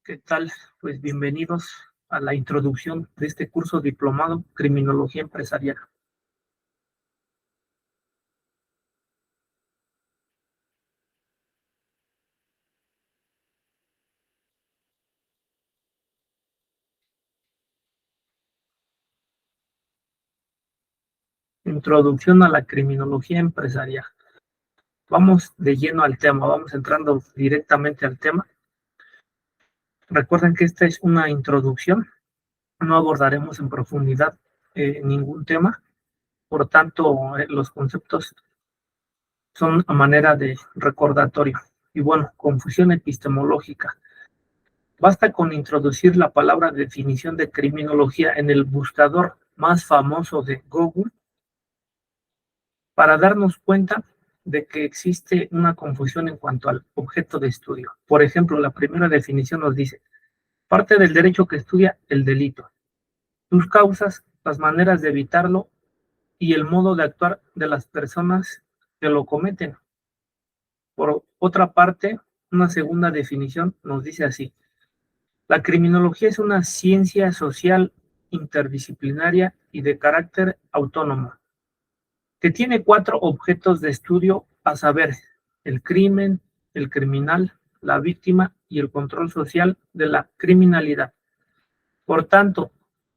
¿Qué tal? Pues bienvenidos a la introducción de este curso diplomado Criminología Empresarial. Introducción a la Criminología Empresarial. Vamos de lleno al tema, vamos entrando directamente al tema. Recuerden que esta es una introducción, no abordaremos en profundidad ningún tema, por tanto los conceptos son a manera de recordatorio. Y bueno, confusión epistemológica. Basta con introducir la palabra definición de criminología en el buscador más famoso de Google para darnos cuenta de que existe una confusión en cuanto al objeto de estudio. Por ejemplo, la primera definición nos dice: parte del derecho que estudia el delito, sus causas, las maneras de evitarlo y el modo de actuar de las personas que lo cometen. Por otra parte, una segunda definición nos dice así: la criminología es una ciencia social interdisciplinaria y de carácter autónomo, que tiene 4 objetos de estudio, a saber, el crimen, el criminal, la víctima y el control social de la criminalidad. Por tanto,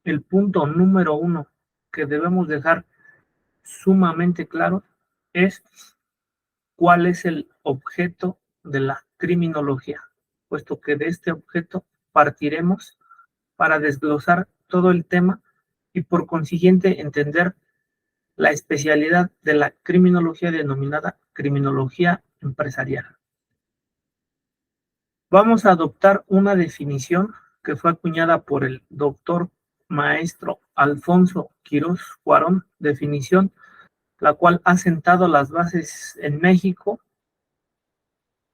el punto número 1 que debemos dejar sumamente claro es cuál es el objeto de la criminología, puesto que de este objeto partiremos para desglosar todo el tema y por consiguiente entender la especialidad de la criminología denominada criminología empresarial. Vamos a adoptar una definición que fue acuñada por el doctor maestro Alfonso Quirós Cuarón, definición la cual ha sentado las bases en México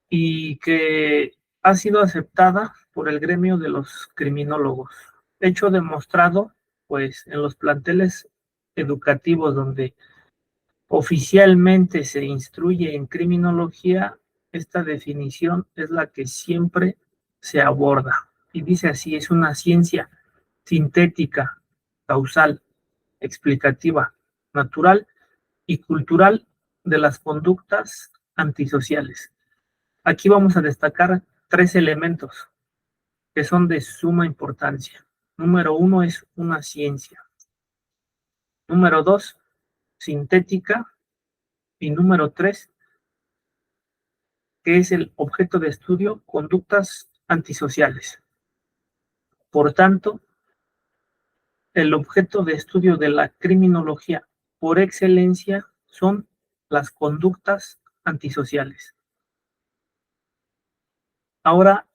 y que ha sido aceptada por el gremio de los criminólogos. Hecho demostrado, pues, en los planteles educativos donde oficialmente se instruye en criminología, esta definición es la que siempre se aborda. Y dice así: es una ciencia sintética, causal, explicativa, natural y cultural de las conductas antisociales. Aquí vamos a destacar 3 elementos que son de suma importancia. Número 1 es una ciencia. Número 2, sintética. Y número 3, que es el objeto de estudio, conductas antisociales. Por tanto, el objeto de estudio de la criminología por excelencia son las conductas antisociales. Ahora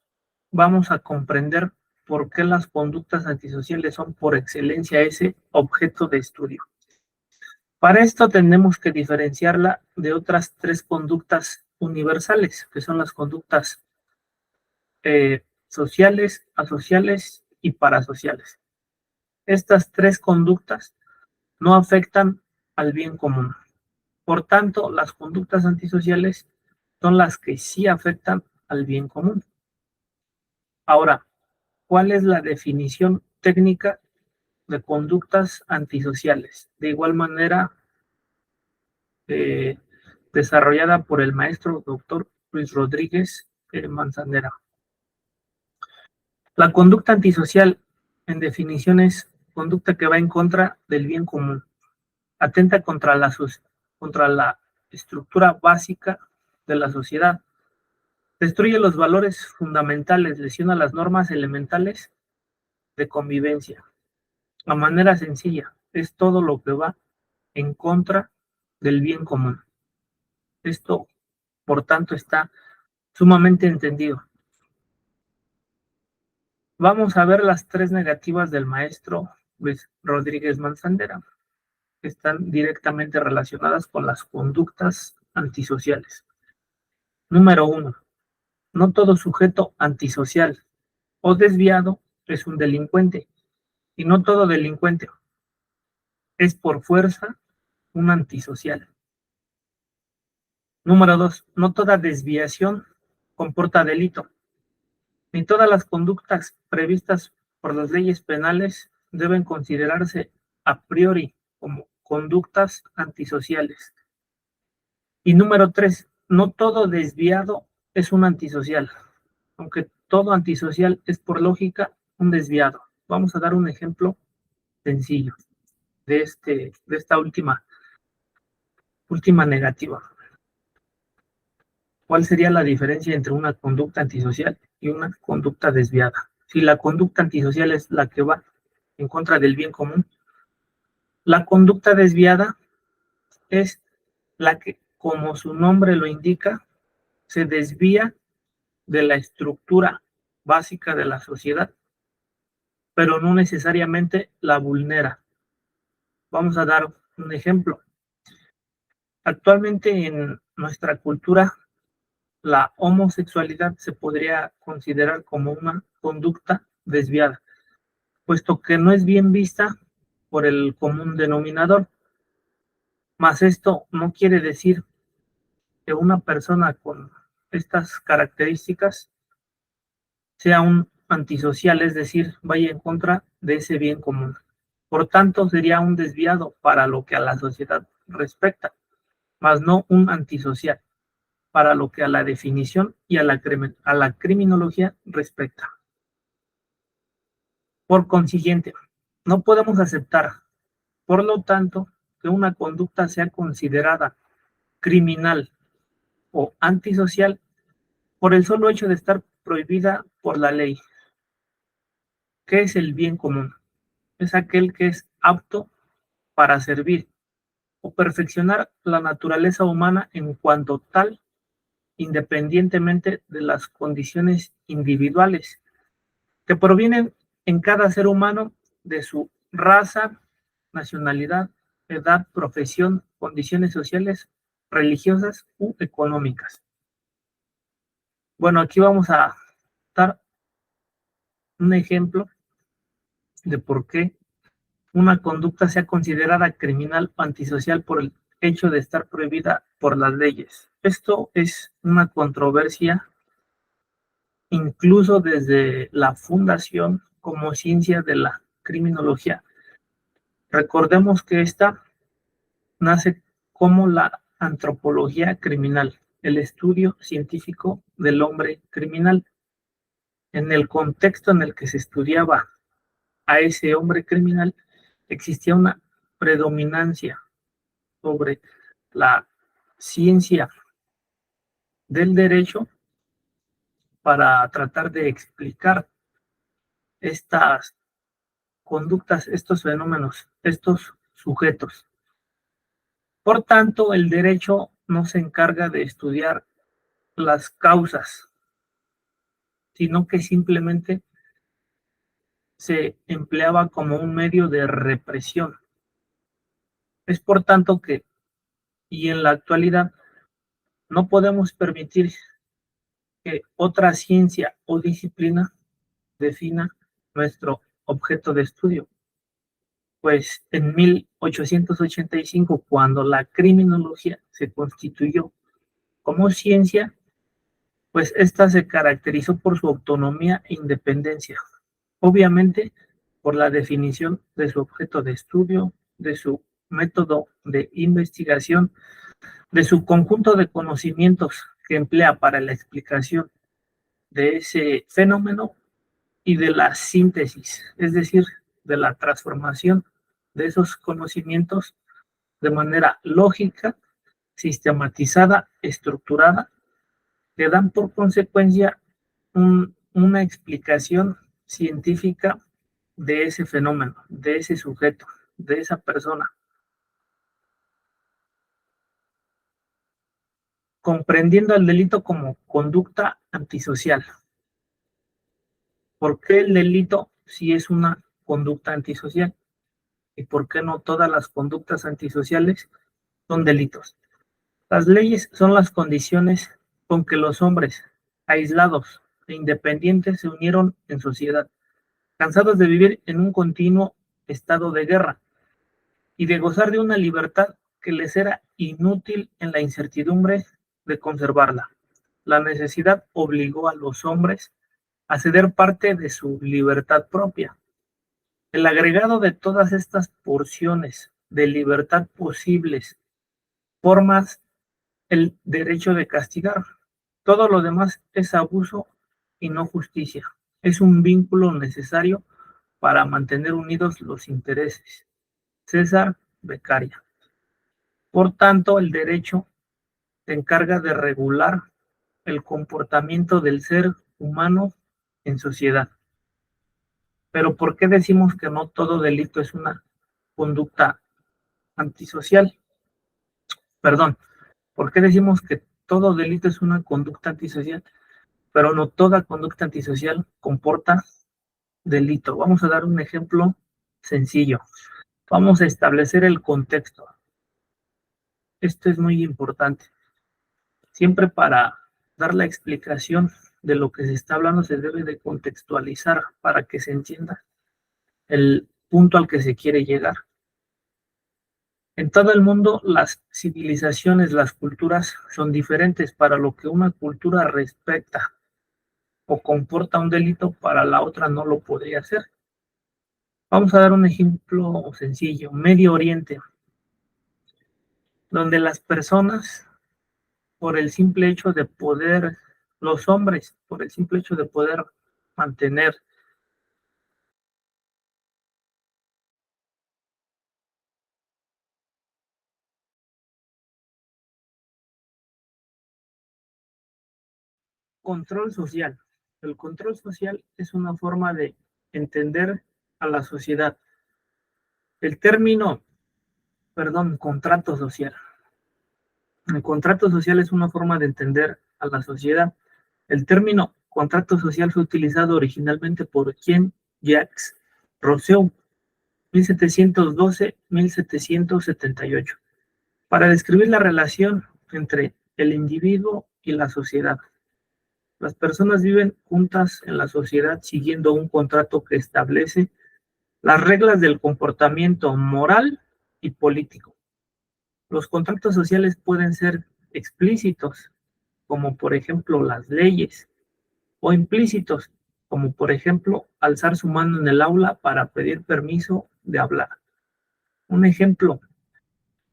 vamos a comprender por qué las conductas antisociales son por excelencia ese objeto de estudio. Para esto tenemos que diferenciarla de otras 3 conductas universales, que son las conductas sociales, asociales y parasociales. Estas 3 conductas no afectan al bien común. Por tanto, las conductas antisociales son las que sí afectan al bien común. Ahora, ¿cuál es la definición técnica de conductas antisociales? De igual manera, desarrollada por el maestro doctor Luis Rodríguez Manzanera. La conducta antisocial, en definición, es conducta que va en contra del bien común, atenta contra la estructura básica de la sociedad, destruye los valores fundamentales, lesiona las normas elementales de convivencia. A manera sencilla, es todo lo que va en contra del bien común. Esto, por tanto, está sumamente entendido. Vamos a ver las 3 negativas del maestro Luis Rodríguez Manzanera, que están directamente relacionadas con las conductas antisociales. Número 1. No todo sujeto antisocial o desviado es un delincuente, y no todo delincuente es por fuerza un antisocial. Número 2. No toda desviación comporta delito, Ni todas las conductas previstas por las leyes penales deben considerarse a priori como conductas antisociales. Y número 3, no todo desviado es un antisocial, aunque todo antisocial es por lógica un desviado. Vamos a dar un ejemplo sencillo de esta última negativa. ¿Cuál sería la diferencia entre una conducta antisocial y una conducta desviada? Si la conducta antisocial es la que va en contra del bien común, la conducta desviada es la que, como su nombre lo indica, se desvía de la estructura básica de la sociedad, pero no necesariamente la vulnera. Vamos a dar un ejemplo. Actualmente en nuestra cultura, la homosexualidad se podría considerar como una conducta desviada, puesto que no es bien vista por el común denominador. Mas esto no quiere decir que una persona con estas características sea un antisocial, es decir, vaya en contra de ese bien común. Por tanto, sería un desviado para lo que a la sociedad respecta, mas no un antisocial para lo que a la definición y a la criminología respecta. Por consiguiente, no podemos aceptar, por lo tanto, que una conducta sea considerada criminal o antisocial por el solo hecho de estar prohibida por la ley. ¿Qué es el bien común? Es aquel que es apto para servir o perfeccionar la naturaleza humana en cuanto tal, independientemente de las condiciones individuales que provienen en cada ser humano de su raza, nacionalidad, edad, profesión, condiciones sociales, religiosas u económicas. Bueno, aquí vamos a dar un ejemplo de por qué una conducta sea considerada criminal o antisocial por el hecho de estar prohibida por las leyes. Esto es una controversia incluso desde la fundación como ciencia de la criminología. Recordemos que esta nace como la antropología criminal, el estudio científico del hombre criminal. En el contexto en el que se estudiaba a ese hombre criminal, existía una predominancia sobre la ciencia del derecho para tratar de explicar estas conductas, estos fenómenos, estos sujetos. Por tanto, el derecho no se encarga de estudiar las causas, sino que simplemente se empleaba como un medio de represión. Es por tanto que, y en la actualidad, no podemos permitir que otra ciencia o disciplina defina nuestro objeto de estudio. Pues en 1885, cuando la criminología se constituyó como ciencia, pues esta se caracterizó por su autonomía e independencia, obviamente por la definición de su objeto de estudio, de su método de investigación, de su conjunto de conocimientos que emplea para la explicación de ese fenómeno y de la síntesis, es decir, de la transformación de esos conocimientos de manera lógica, sistematizada, estructurada, que dan por consecuencia una explicación científica de ese fenómeno, de ese sujeto, de esa persona. Comprendiendo el delito como conducta antisocial. ¿Por qué el delito si es una conducta antisocial? ¿Y por qué no todas las conductas antisociales son delitos? Las leyes son las condiciones con que los hombres, aislados e independientes, se unieron en sociedad, cansados de vivir en un continuo estado de guerra y de gozar de una libertad que les era inútil en la incertidumbre de conservarla. La necesidad obligó a los hombres a ceder parte de su libertad propia. El agregado de todas estas porciones de libertad posibles formas el derecho de castigar. Todo lo demás es abuso y no justicia. Es un vínculo necesario para mantener unidos los intereses. César Beccaria. Por tanto, el derecho se encarga de regular el comportamiento del ser humano en sociedad. Pero ¿por qué decimos que no todo delito es una conducta antisocial? Perdón, ¿por qué decimos que todo delito es una conducta antisocial? Pero no toda conducta antisocial comporta delito. Vamos a dar un ejemplo sencillo. Vamos a establecer el contexto. Esto es muy importante. Siempre para dar la explicación de lo que se está hablando se debe de contextualizar para que se entienda el punto al que se quiere llegar. En todo el mundo, las civilizaciones, las culturas son diferentes. Para lo que una cultura respecta o comporta un delito, para la otra no lo podría hacer. Vamos a dar un ejemplo sencillo. Medio Oriente, donde las personas, por el simple hecho de poder, los hombres, por el simple hecho de poder mantener control social. El control social es una forma de entender a la sociedad. El término, perdón, contrato social. El contrato social es una forma de entender a la sociedad. El término contrato social fue utilizado originalmente por Jean-Jacques Rousseau, 1712-1778, para describir la relación entre el individuo y la sociedad. Las personas viven juntas en la sociedad siguiendo un contrato que establece las reglas del comportamiento moral y político. Los contratos sociales pueden ser explícitos, como por ejemplo las leyes, o implícitos, como por ejemplo alzar su mano en el aula para pedir permiso de hablar. Un ejemplo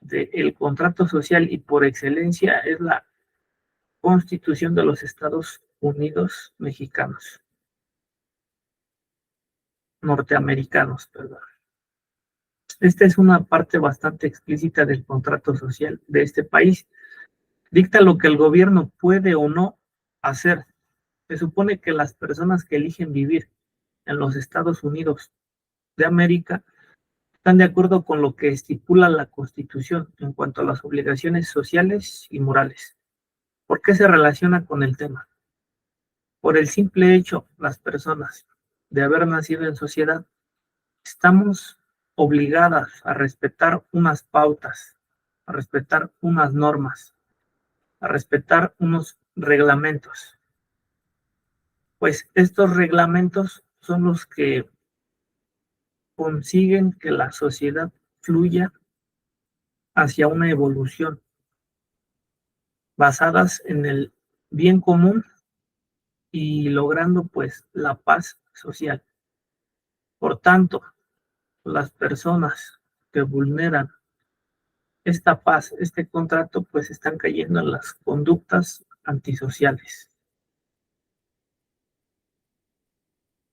del contrato social y por excelencia es la Constitución de los Estados Unidos mexicanos, norteamericanos, perdón. Esta es una parte bastante explícita del contrato social de este país. Dicta lo que el gobierno puede o no hacer. Se supone que las personas que eligen vivir en los Estados Unidos de América están de acuerdo con lo que estipula la Constitución en cuanto a las obligaciones sociales y morales. ¿Por qué se relaciona con el tema? Por el simple hecho, las personas de haber nacido en sociedad, estamos obligadas a respetar unas pautas, a respetar unas normas, a respetar unos reglamentos. Pues estos reglamentos son los que consiguen que la sociedad fluya hacia una evolución basadas en el bien común y logrando pues la paz social. Por tanto, las personas que vulneran esta paz, este contrato, pues están cayendo en las conductas antisociales.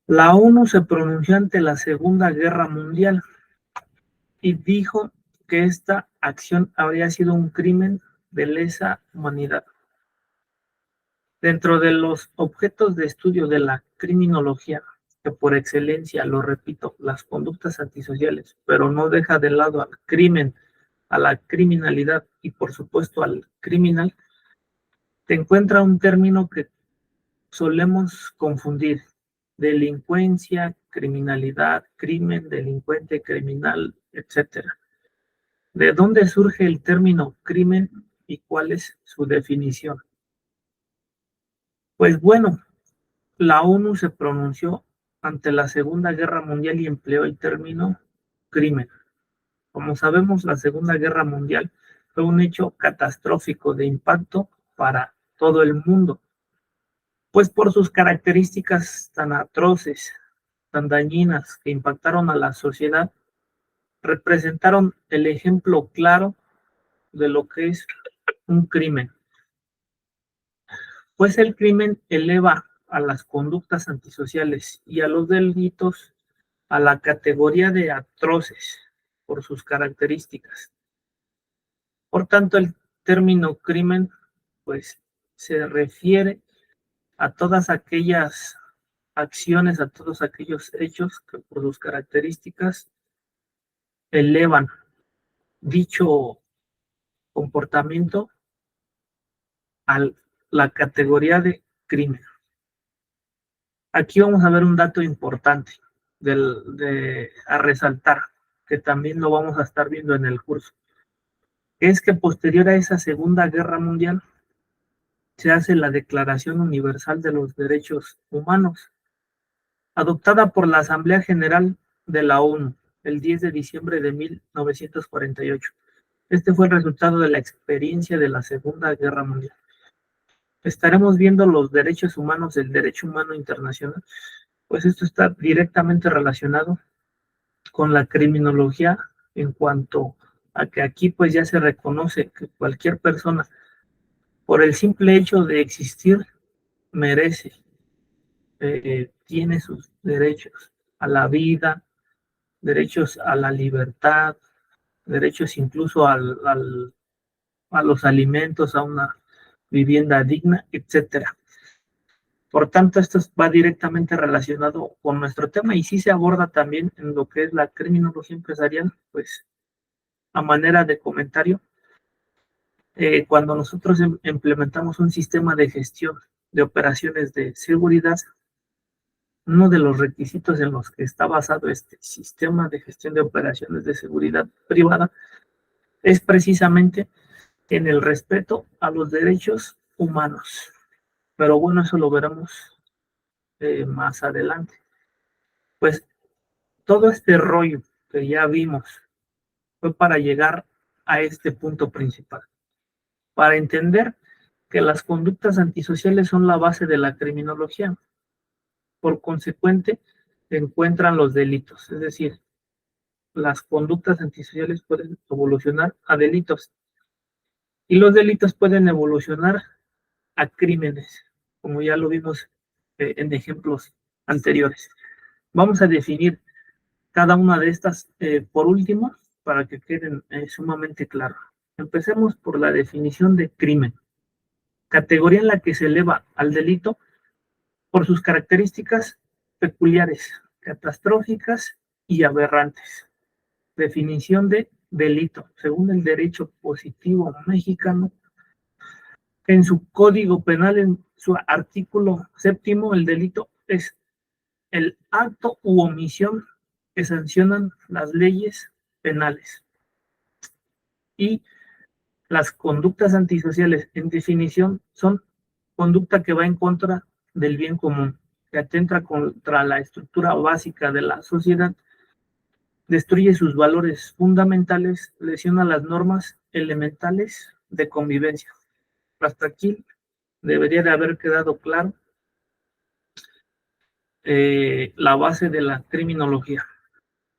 La ONU se pronunció ante la Segunda Guerra Mundial y dijo que esta acción habría sido un crimen de lesa humanidad. Dentro de los objetos de estudio de la criminología, que por excelencia, lo repito, las conductas antisociales, pero no deja de lado al crimen, a la criminalidad y por supuesto al criminal, se encuentra un término que solemos confundir: delincuencia, criminalidad, crimen, delincuente, criminal, etcétera. ¿De dónde surge el término crimen y cuál es su definición? Pues bueno, la ONU se pronunció ante la Segunda Guerra Mundial y empleó el término crimen. Como sabemos, la Segunda Guerra Mundial fue un hecho catastrófico de impacto para todo el mundo. pues por sus características tan atroces, tan dañinas que impactaron a la sociedad, representaron el ejemplo claro de lo que es un crimen. Pues el crimen eleva a las conductas antisociales y a los delitos a la categoría de atroces por sus características. Por tanto, el término crimen, pues, se refiere a todas aquellas acciones, a todos aquellos hechos que por sus características elevan dicho comportamiento a la categoría de crimen. Aquí vamos a ver un dato importante a resaltar, que también lo vamos a estar viendo en el curso. Es que posterior a esa Segunda Guerra Mundial se hace la Declaración Universal de los Derechos Humanos, adoptada por la Asamblea General de la ONU el 10 de diciembre de 1948. Este fue el resultado de la experiencia de la Segunda Guerra Mundial. Estaremos viendo los derechos humanos, el derecho humano internacional, pues esto está directamente relacionado con la criminología en cuanto a que aquí pues ya se reconoce que cualquier persona, por el simple hecho de existir, merece, tiene sus derechos a la vida, derechos a la libertad, derechos incluso a los alimentos, a una vivienda digna, etcétera. Por tanto, esto va directamente relacionado con nuestro tema y sí se aborda también en lo que es la criminología empresarial, pues a manera de comentario, cuando nosotros implementamos un sistema de gestión de operaciones de seguridad, uno de los requisitos en los que está basado este sistema de gestión de operaciones de seguridad privada es precisamente en el respeto a los derechos humanos. Pero bueno, eso lo veremos más adelante. Pues todo este rollo que ya vimos fue para llegar a este punto principal, para entender que las conductas antisociales son la base de la criminología. Por consecuente, se encuentran los delitos, es decir, las conductas antisociales pueden evolucionar a delitos y los delitos pueden evolucionar a crímenes, como ya lo vimos en ejemplos anteriores. Vamos a definir cada una de estas por último para que queden sumamente claras. Empecemos por la definición de crimen, categoría en la que se eleva al delito por sus características peculiares, catastróficas y aberrantes. Definición de delito, según el derecho positivo mexicano, en su Código Penal, en su artículo 7º, el delito es el acto u omisión que sancionan las leyes penales. Y las conductas antisociales, en definición, son conducta que va en contra del bien común, que atenta contra la estructura básica de la sociedad, destruye sus valores fundamentales, lesiona las normas elementales de convivencia. Hasta aquí debería de haber quedado claro la base de la criminología,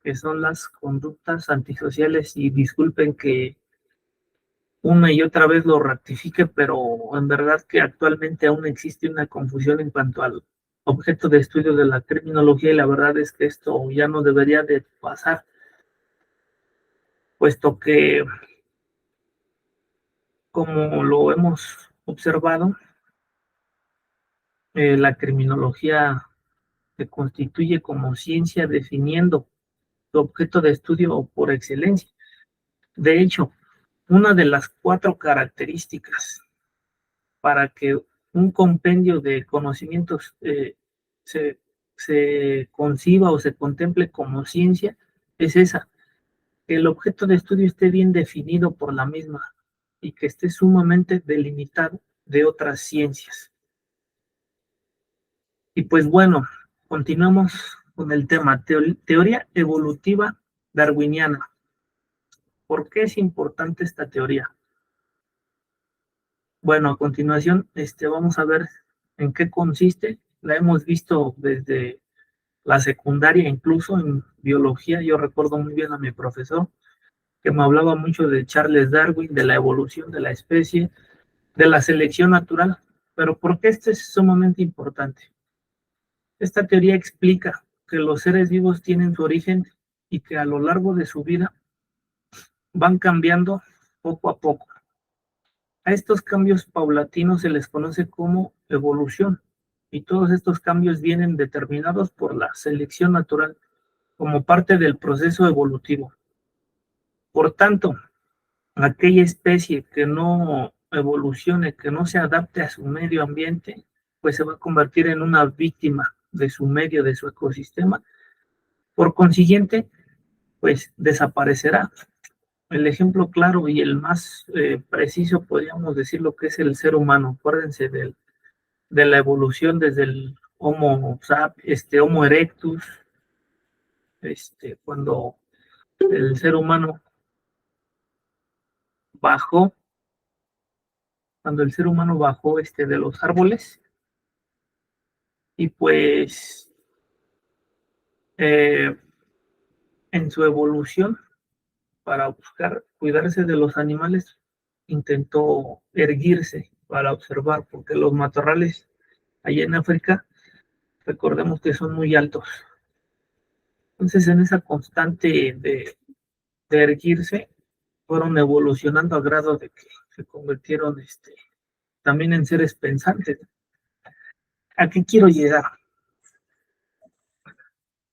que son las conductas antisociales, y disculpen que una y otra vez lo ratifique, pero en verdad que actualmente aún existe una confusión en cuanto al objeto de estudio de la criminología, y la verdad es que esto ya no debería de pasar, puesto que, como lo hemos observado, la criminología se constituye como ciencia definiendo su objeto de estudio por excelencia. De hecho, una de las 4 características para que un compendio de conocimientos se conciba o se contemple como ciencia es esa, que el objeto de estudio esté bien definido por la misma y que esté sumamente delimitado de otras ciencias. Y pues bueno, continuamos con el tema teoría evolutiva darwiniana. ¿Por qué es importante esta teoría? Bueno, a continuación vamos a ver en qué consiste. La hemos visto desde la secundaria, incluso en biología. Yo recuerdo muy bien a mi profesor que me hablaba mucho de Charles Darwin, de la evolución de la especie, de la selección natural. Pero ¿por qué esto es sumamente importante? Esta teoría explica que los seres vivos tienen su origen y que a lo largo de su vida van cambiando poco a poco. A estos cambios paulatinos se les conoce como evolución, y todos estos cambios vienen determinados por la selección natural como parte del proceso evolutivo. Por tanto, aquella especie que no evolucione, que no se adapte a su medio ambiente, pues se va a convertir en una víctima de su medio, de su ecosistema. Por consiguiente, pues desaparecerá. El ejemplo claro y el más preciso podríamos decir lo que es el ser humano. Acuérdense de la evolución desde el Homo erectus, cuando el ser humano bajó, de los árboles, y pues en su evolución para buscar cuidarse de los animales intentó erguirse para observar, porque los matorrales allá en África, recordemos que son muy altos. Entonces, en esa constante de erguirse, fueron evolucionando a grado de que se convirtieron también en seres pensantes. ¿A qué quiero llegar?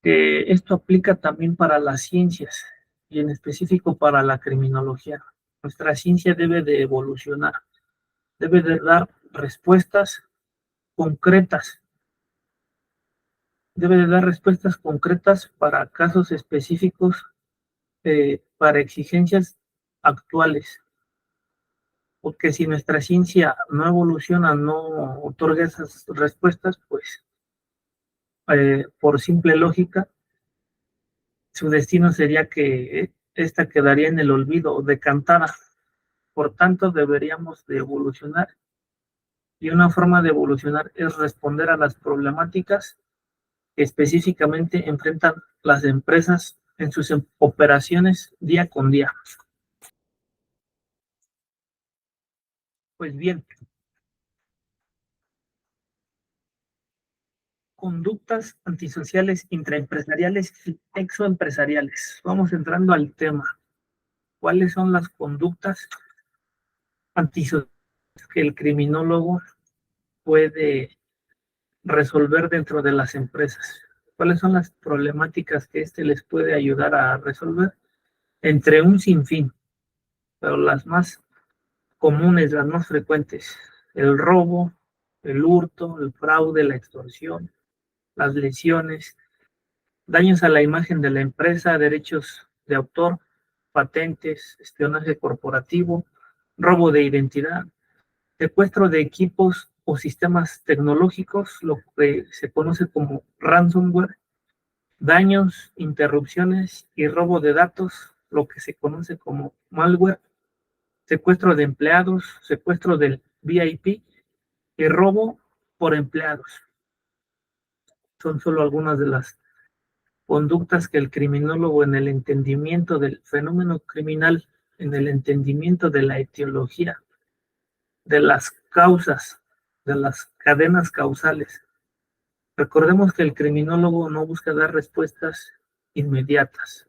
Que esto aplica también para las ciencias y en específico para la criminología. Nuestra ciencia debe de evolucionar, debe de dar respuestas concretas, para casos específicos, para exigencias actuales. Porque si nuestra ciencia no evoluciona, no otorga esas respuestas, pues por simple lógica, su destino sería que esta quedaría en el olvido, decantada. Por tanto, deberíamos de evolucionar, y una forma de evolucionar es responder a las problemáticas que específicamente enfrentan las empresas en sus operaciones día con día. Pues bien, conductas antisociales intraempresariales y exoempresariales. Vamos entrando al tema. ¿Cuáles son las conductas antisociales que el criminólogo puede resolver dentro de las empresas? ¿Cuáles son las problemáticas que les puede ayudar a resolver? Entre un sinfín, pero las más comunes, las más frecuentes: el robo, el hurto, el fraude, la extorsión, las lesiones, daños a la imagen de la empresa, derechos de autor, patentes, espionaje corporativo, robo de identidad, secuestro de equipos o sistemas tecnológicos, lo que se conoce como ransomware, daños, interrupciones y robo de datos, lo que se conoce como malware, secuestro de empleados, secuestro del VIP y robo por empleados. Son solo algunas de las conductas que el criminólogo, en el entendimiento del fenómeno criminal, en el entendimiento de la etiología, de las causas, de las cadenas causales. Recordemos que el criminólogo no busca dar respuestas inmediatas,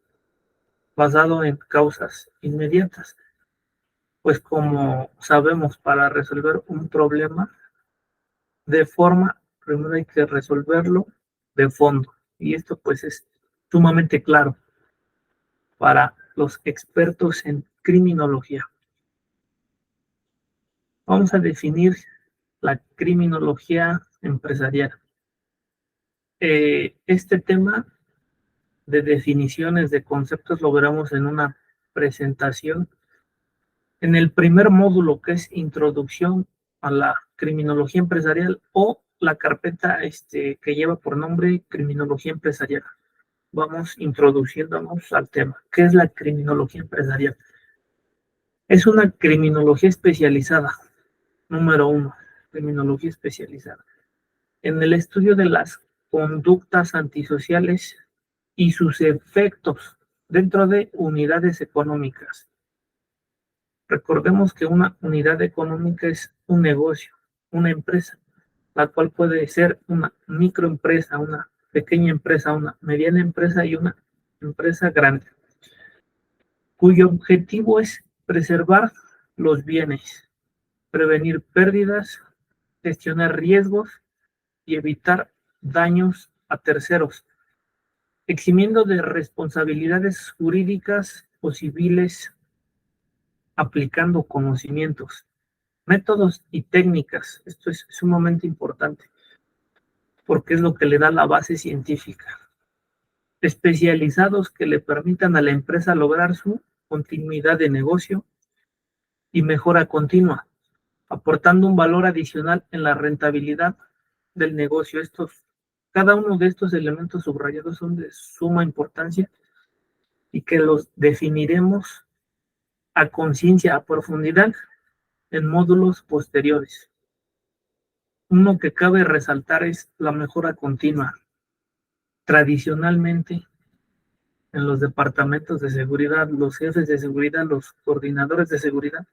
basado en causas inmediatas. Pues como sabemos, para resolver un problema de forma, primero hay que resolverlo de fondo. Y esto pues es sumamente claro para los expertos en criminología. Vamos a definir la criminología empresarial. Este tema de definiciones de conceptos lo veremos en una presentación en el primer módulo, que es Introducción a la Criminología Empresarial, o la carpeta que lleva por nombre Criminología Empresarial. Vamos introduciéndonos al tema. ¿Qué es la criminología empresarial? Es una criminología especializada. Número 1, criminología especializada. En el estudio de las conductas antisociales y sus efectos dentro de unidades económicas. Recordemos que una unidad económica es un negocio, una empresa, la cual puede ser una microempresa, una pequeña empresa, una mediana empresa y una empresa grande, cuyo objetivo es preservar los bienes, prevenir pérdidas, gestionar riesgos y evitar daños a terceros, eximiendo de responsabilidades jurídicas o civiles, aplicando conocimientos, métodos y técnicas. Esto es sumamente importante porque es lo que le da la base científica. Especializados que le permitan a la empresa lograr su continuidad de negocio y mejora continua, aportando un valor adicional en la rentabilidad del negocio. Cada uno de estos elementos subrayados son de suma importancia y que los definiremos a conciencia, a profundidad, en módulos posteriores. Uno que cabe resaltar es la mejora continua. Tradicionalmente, en los departamentos de seguridad, los jefes de seguridad, los coordinadores de seguridad,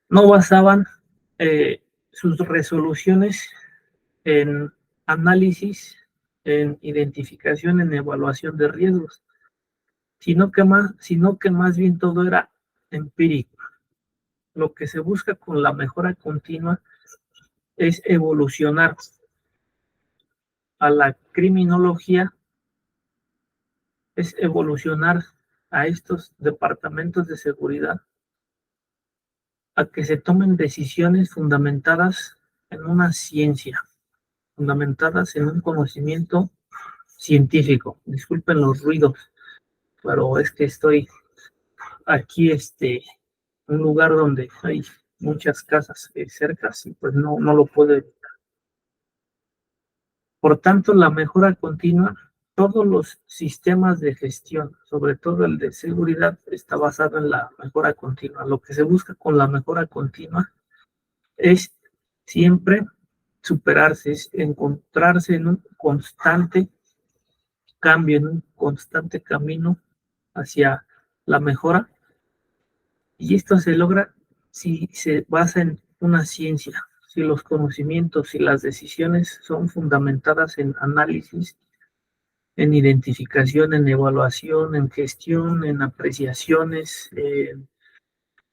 no basaban sus resoluciones en análisis, en identificación, en evaluación de riesgos, sino que más bien todo era empírico. Lo que se busca con la mejora continua es evolucionar a la criminología, es evolucionar a estos departamentos de seguridad a que se tomen decisiones fundamentadas en una ciencia, fundamentadas en un conocimiento científico. Disculpen los ruidos, pero es que estoy aquí, un lugar donde hay muchas casas cerca, y pues no lo puedo evitar. Por tanto, la mejora continua, todos los sistemas de gestión, sobre todo el de seguridad, está basado en la mejora continua. Lo que se busca con la mejora continua es siempre superarse, es encontrarse en un constante cambio, en un constante camino hacia la mejora. Y esto se logra si se basa en una ciencia, si los conocimientos y las decisiones son fundamentadas en análisis, en identificación, en evaluación, en gestión, en apreciaciones,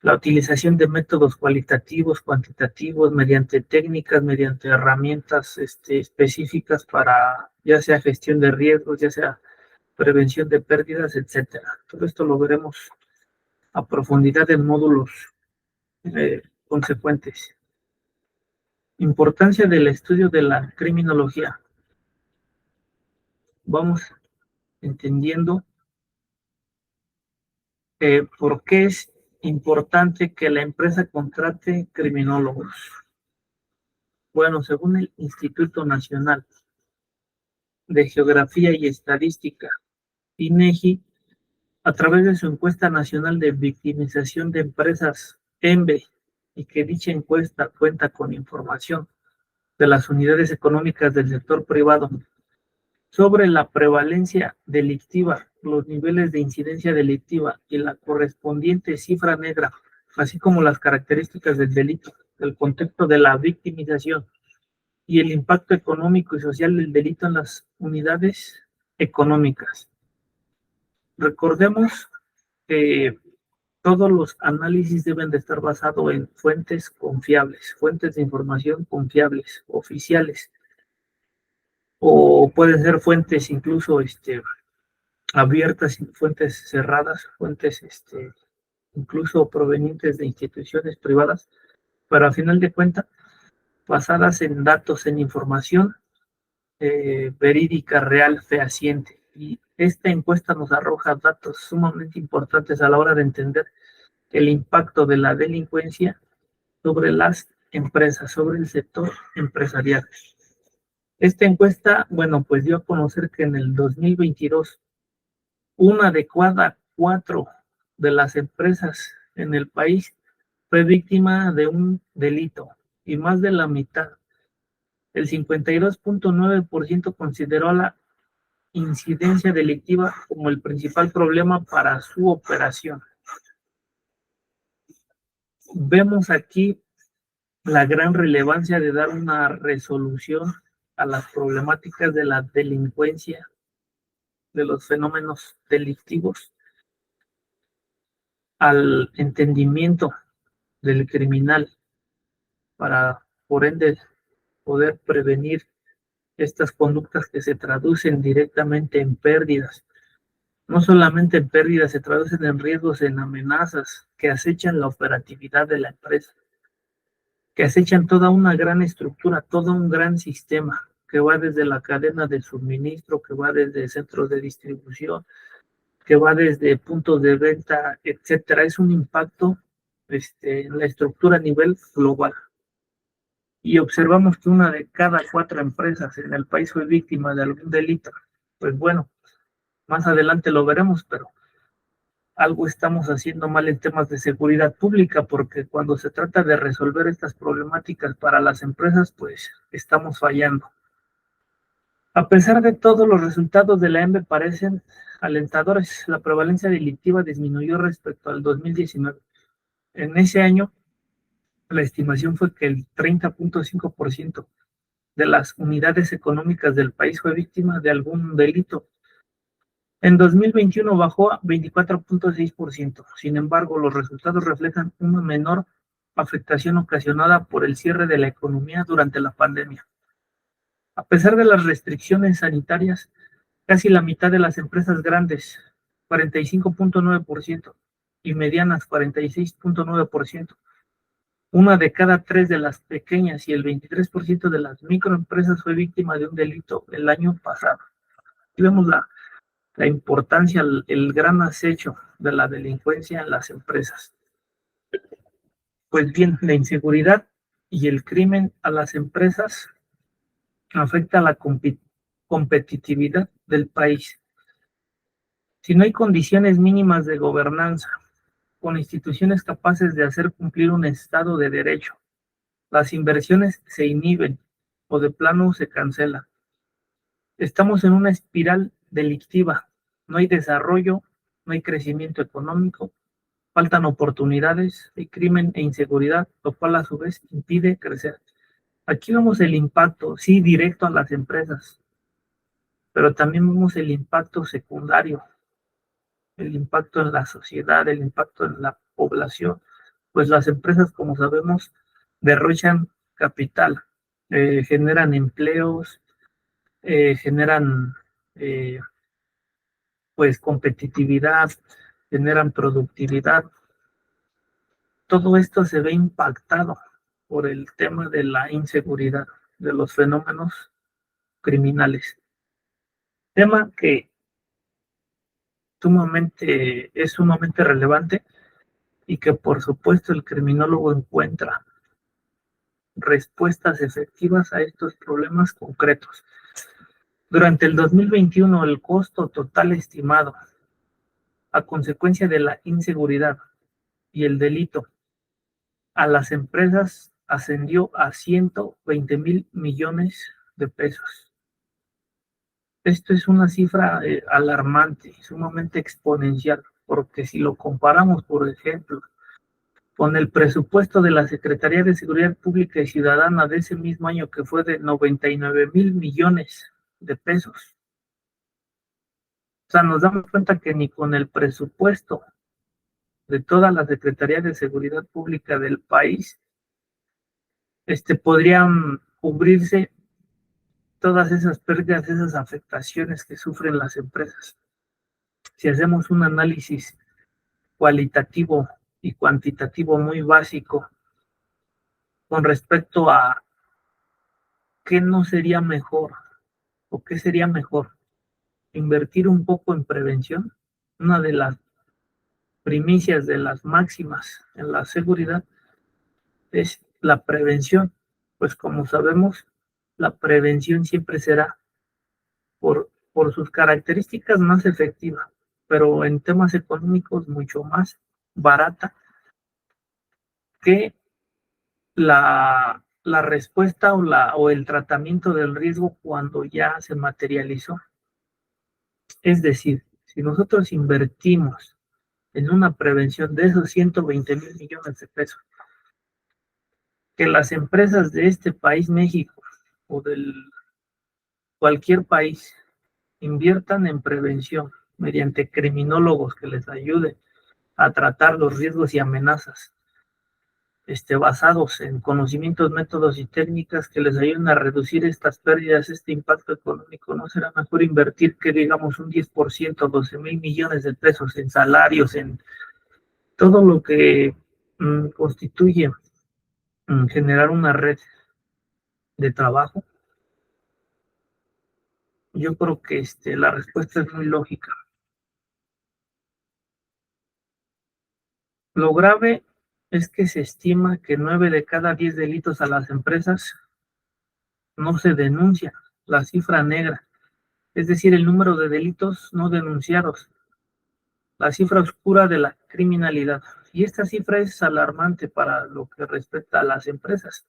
la utilización de métodos cualitativos, cuantitativos, mediante técnicas, mediante herramientas específicas para ya sea gestión de riesgos, ya sea prevención de pérdidas, etcétera. Todo esto lo veremos a profundidad en módulos consecuentes. Importancia del estudio de la criminología. Vamos entendiendo por qué es importante que la empresa contrate criminólogos. Bueno, según el Instituto Nacional de Geografía y Estadística, INEGI, a través de su encuesta nacional de victimización de empresas, ENVE, y que dicha encuesta cuenta con información de las unidades económicas del sector privado sobre la prevalencia delictiva, los niveles de incidencia delictiva y la correspondiente cifra negra, así como las características del delito, el contexto de la victimización y el impacto económico y social del delito en las unidades económicas. Recordemos que todos los análisis deben de estar basados en fuentes confiables, fuentes de información confiables, oficiales, o pueden ser fuentes incluso abiertas, fuentes cerradas, fuentes incluso provenientes de instituciones privadas, pero a final de cuentas basadas en datos, en información verídica, real, fehaciente. Y esta encuesta nos arroja datos sumamente importantes a la hora de entender el impacto de la delincuencia sobre las empresas, sobre el sector empresarial. Esta encuesta, bueno, pues dio a conocer que en el 2022, una de cada 4 de las empresas en el país fue víctima de un delito y más de la mitad El 52.9% consideró la incidencia delictiva como el principal problema para su operación. Vemos aquí la gran relevancia de dar una resolución a las problemáticas de la delincuencia, de los fenómenos delictivos, al entendimiento del criminal, para, por ende, poder prevenir estas conductas que se traducen directamente en pérdidas. No solamente en pérdidas, se traducen en riesgos, en amenazas que acechan la operatividad de la empresa, que acechan toda una gran estructura, todo un gran sistema que va desde la cadena de suministro, que va desde centros de distribución, que va desde puntos de venta, etcétera. Es un impacto en la estructura a nivel global. Y observamos que una de cada 4 empresas en el país fue víctima de algún delito. Pues bueno, más adelante lo veremos, pero algo estamos haciendo mal en temas de seguridad pública, porque cuando se trata de resolver estas problemáticas para las empresas, pues estamos fallando. A pesar de todo, los resultados de la ENVE parecen alentadores. La prevalencia delictiva disminuyó respecto al 2019. En ese año, la estimación fue que el 30.5% de las unidades económicas del país fue víctima de algún delito. En 2021 bajó a 24.6%. Sin embargo, los resultados reflejan una menor afectación ocasionada por el cierre de la economía durante la pandemia. A pesar de las restricciones sanitarias, casi la mitad de las empresas grandes, 45.9%, y medianas, 46.9%, una de cada 3 de las pequeñas y el 23% de las microempresas fue víctima de un delito el año pasado. Aquí vemos la importancia, el gran acecho de la delincuencia en las empresas. Pues bien, la inseguridad y el crimen a las empresas afecta a la competitividad del país. Si no hay condiciones mínimas de gobernanza, con instituciones capaces de hacer cumplir un Estado de Derecho, las inversiones se inhiben o de plano se cancelan. Estamos en una espiral delictiva. No hay desarrollo, no hay crecimiento económico, faltan oportunidades, hay crimen e inseguridad, lo cual a su vez impide crecer. Aquí vemos el impacto, sí, directo a las empresas, pero también vemos el impacto secundario, el impacto en la sociedad, el impacto en la población. Pues las empresas, como sabemos, derrochan capital, generan empleos, generan pues competitividad, generan productividad. Todo esto se ve impactado por el tema de la inseguridad, de los fenómenos criminales. Tema que es sumamente relevante y que por supuesto el criminólogo encuentra respuestas efectivas a estos problemas concretos. Durante el 2021, el costo total estimado a consecuencia de la inseguridad y el delito a las empresas ascendió a 120,000 millones de pesos. Esto es una cifra alarmante, sumamente exponencial, porque si lo comparamos, por ejemplo, con el presupuesto de la Secretaría de Seguridad Pública y Ciudadana de ese mismo año, que fue de 99,000 millones de pesos. O sea, nos damos cuenta que ni con el presupuesto de toda la Secretaría de Seguridad Pública del país podrían cubrirse todas esas pérdidas, esas afectaciones que sufren las empresas. Si hacemos un análisis cualitativo y cuantitativo muy básico con respecto a qué no sería mejor o qué sería mejor, invertir un poco en prevención, una de las primicias, de las máximas en la seguridad, es la prevención. Pues como sabemos, la prevención siempre será por sus características más efectiva, pero en temas económicos mucho más barata que la la respuesta o el tratamiento del riesgo cuando ya se materializó. Es decir, si nosotros invertimos en una prevención de esos 120,000 millones de pesos, que las empresas de este país, México, o del cualquier país, inviertan en prevención mediante criminólogos que les ayuden a tratar los riesgos y amenazas, basados en conocimientos, métodos y técnicas que les ayuden a reducir estas pérdidas, este impacto económico. ¿No será mejor invertir que, digamos, un 10%, 12,000 millones de pesos en salarios, en todo lo que constituye generar una red de trabajo? Yo creo que la respuesta es muy lógica. Lo grave es que se estima que 9 de cada 10 delitos a las empresas no se denuncian, la cifra negra, es decir, el número de delitos no denunciados, la cifra oscura de la criminalidad. Y esta cifra es alarmante para lo que respecta a las empresas,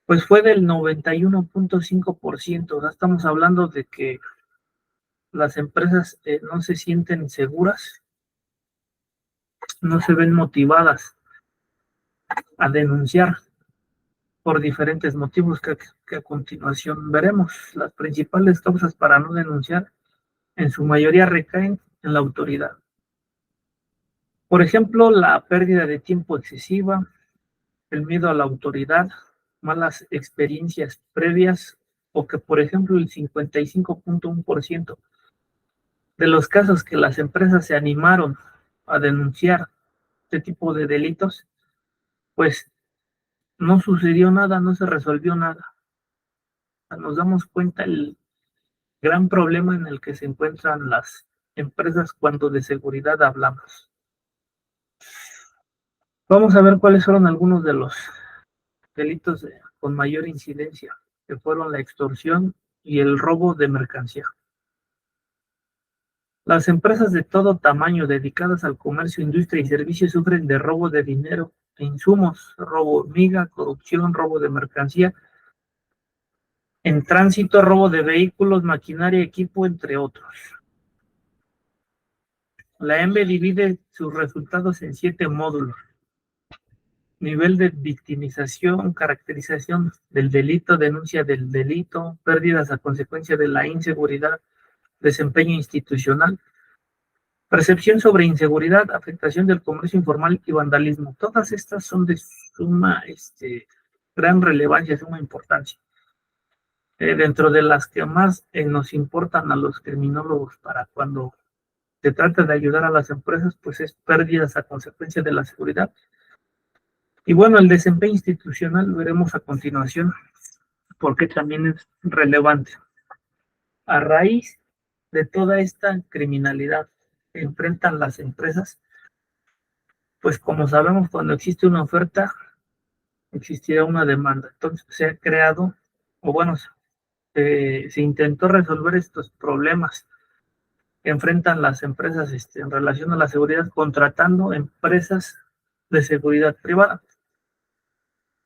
pues fue del 91.5%. Ya estamos hablando de que las empresas no se sienten seguras, no se ven motivadas a denunciar por diferentes motivos que a continuación veremos. Las principales causas para no denunciar en su mayoría recaen en la autoridad. Por ejemplo, la pérdida de tiempo excesiva, el miedo a la autoridad, malas experiencias previas, o que, por ejemplo, el 55.1% de los casos que las empresas se animaron a denunciar este tipo de delitos, pues no sucedió nada, no se resolvió nada. Nos damos cuenta el gran problema en el que se encuentran las empresas cuando de seguridad hablamos. Vamos a ver cuáles fueron algunos de los delitos con mayor incidencia, que fueron la extorsión y el robo de mercancía. Las empresas de todo tamaño dedicadas al comercio, industria y servicios sufren de robo de dinero e insumos, robo hormiga, corrupción, robo de mercancía en tránsito, robo de vehículos, maquinaria, equipo, entre otros. La ENVE divide sus resultados en 7 módulos: nivel de victimización, caracterización del delito, denuncia del delito, pérdidas a consecuencia de la inseguridad, desempeño institucional, percepción sobre inseguridad, afectación del comercio informal y vandalismo. Todas estas son de suma gran relevancia, suma importancia. Dentro de las que más nos importan a los criminólogos para cuando se trata de ayudar a las empresas, pues es pérdidas a consecuencia de la seguridad. Y bueno, el desempeño institucional lo veremos a continuación, porque también es relevante. A raíz de toda esta criminalidad que enfrentan las empresas, pues como sabemos, cuando existe una oferta, existirá una demanda. Entonces se ha creado, o bueno, se intentó resolver estos problemas que enfrentan las empresas en relación a la seguridad, contratando empresas de seguridad privada.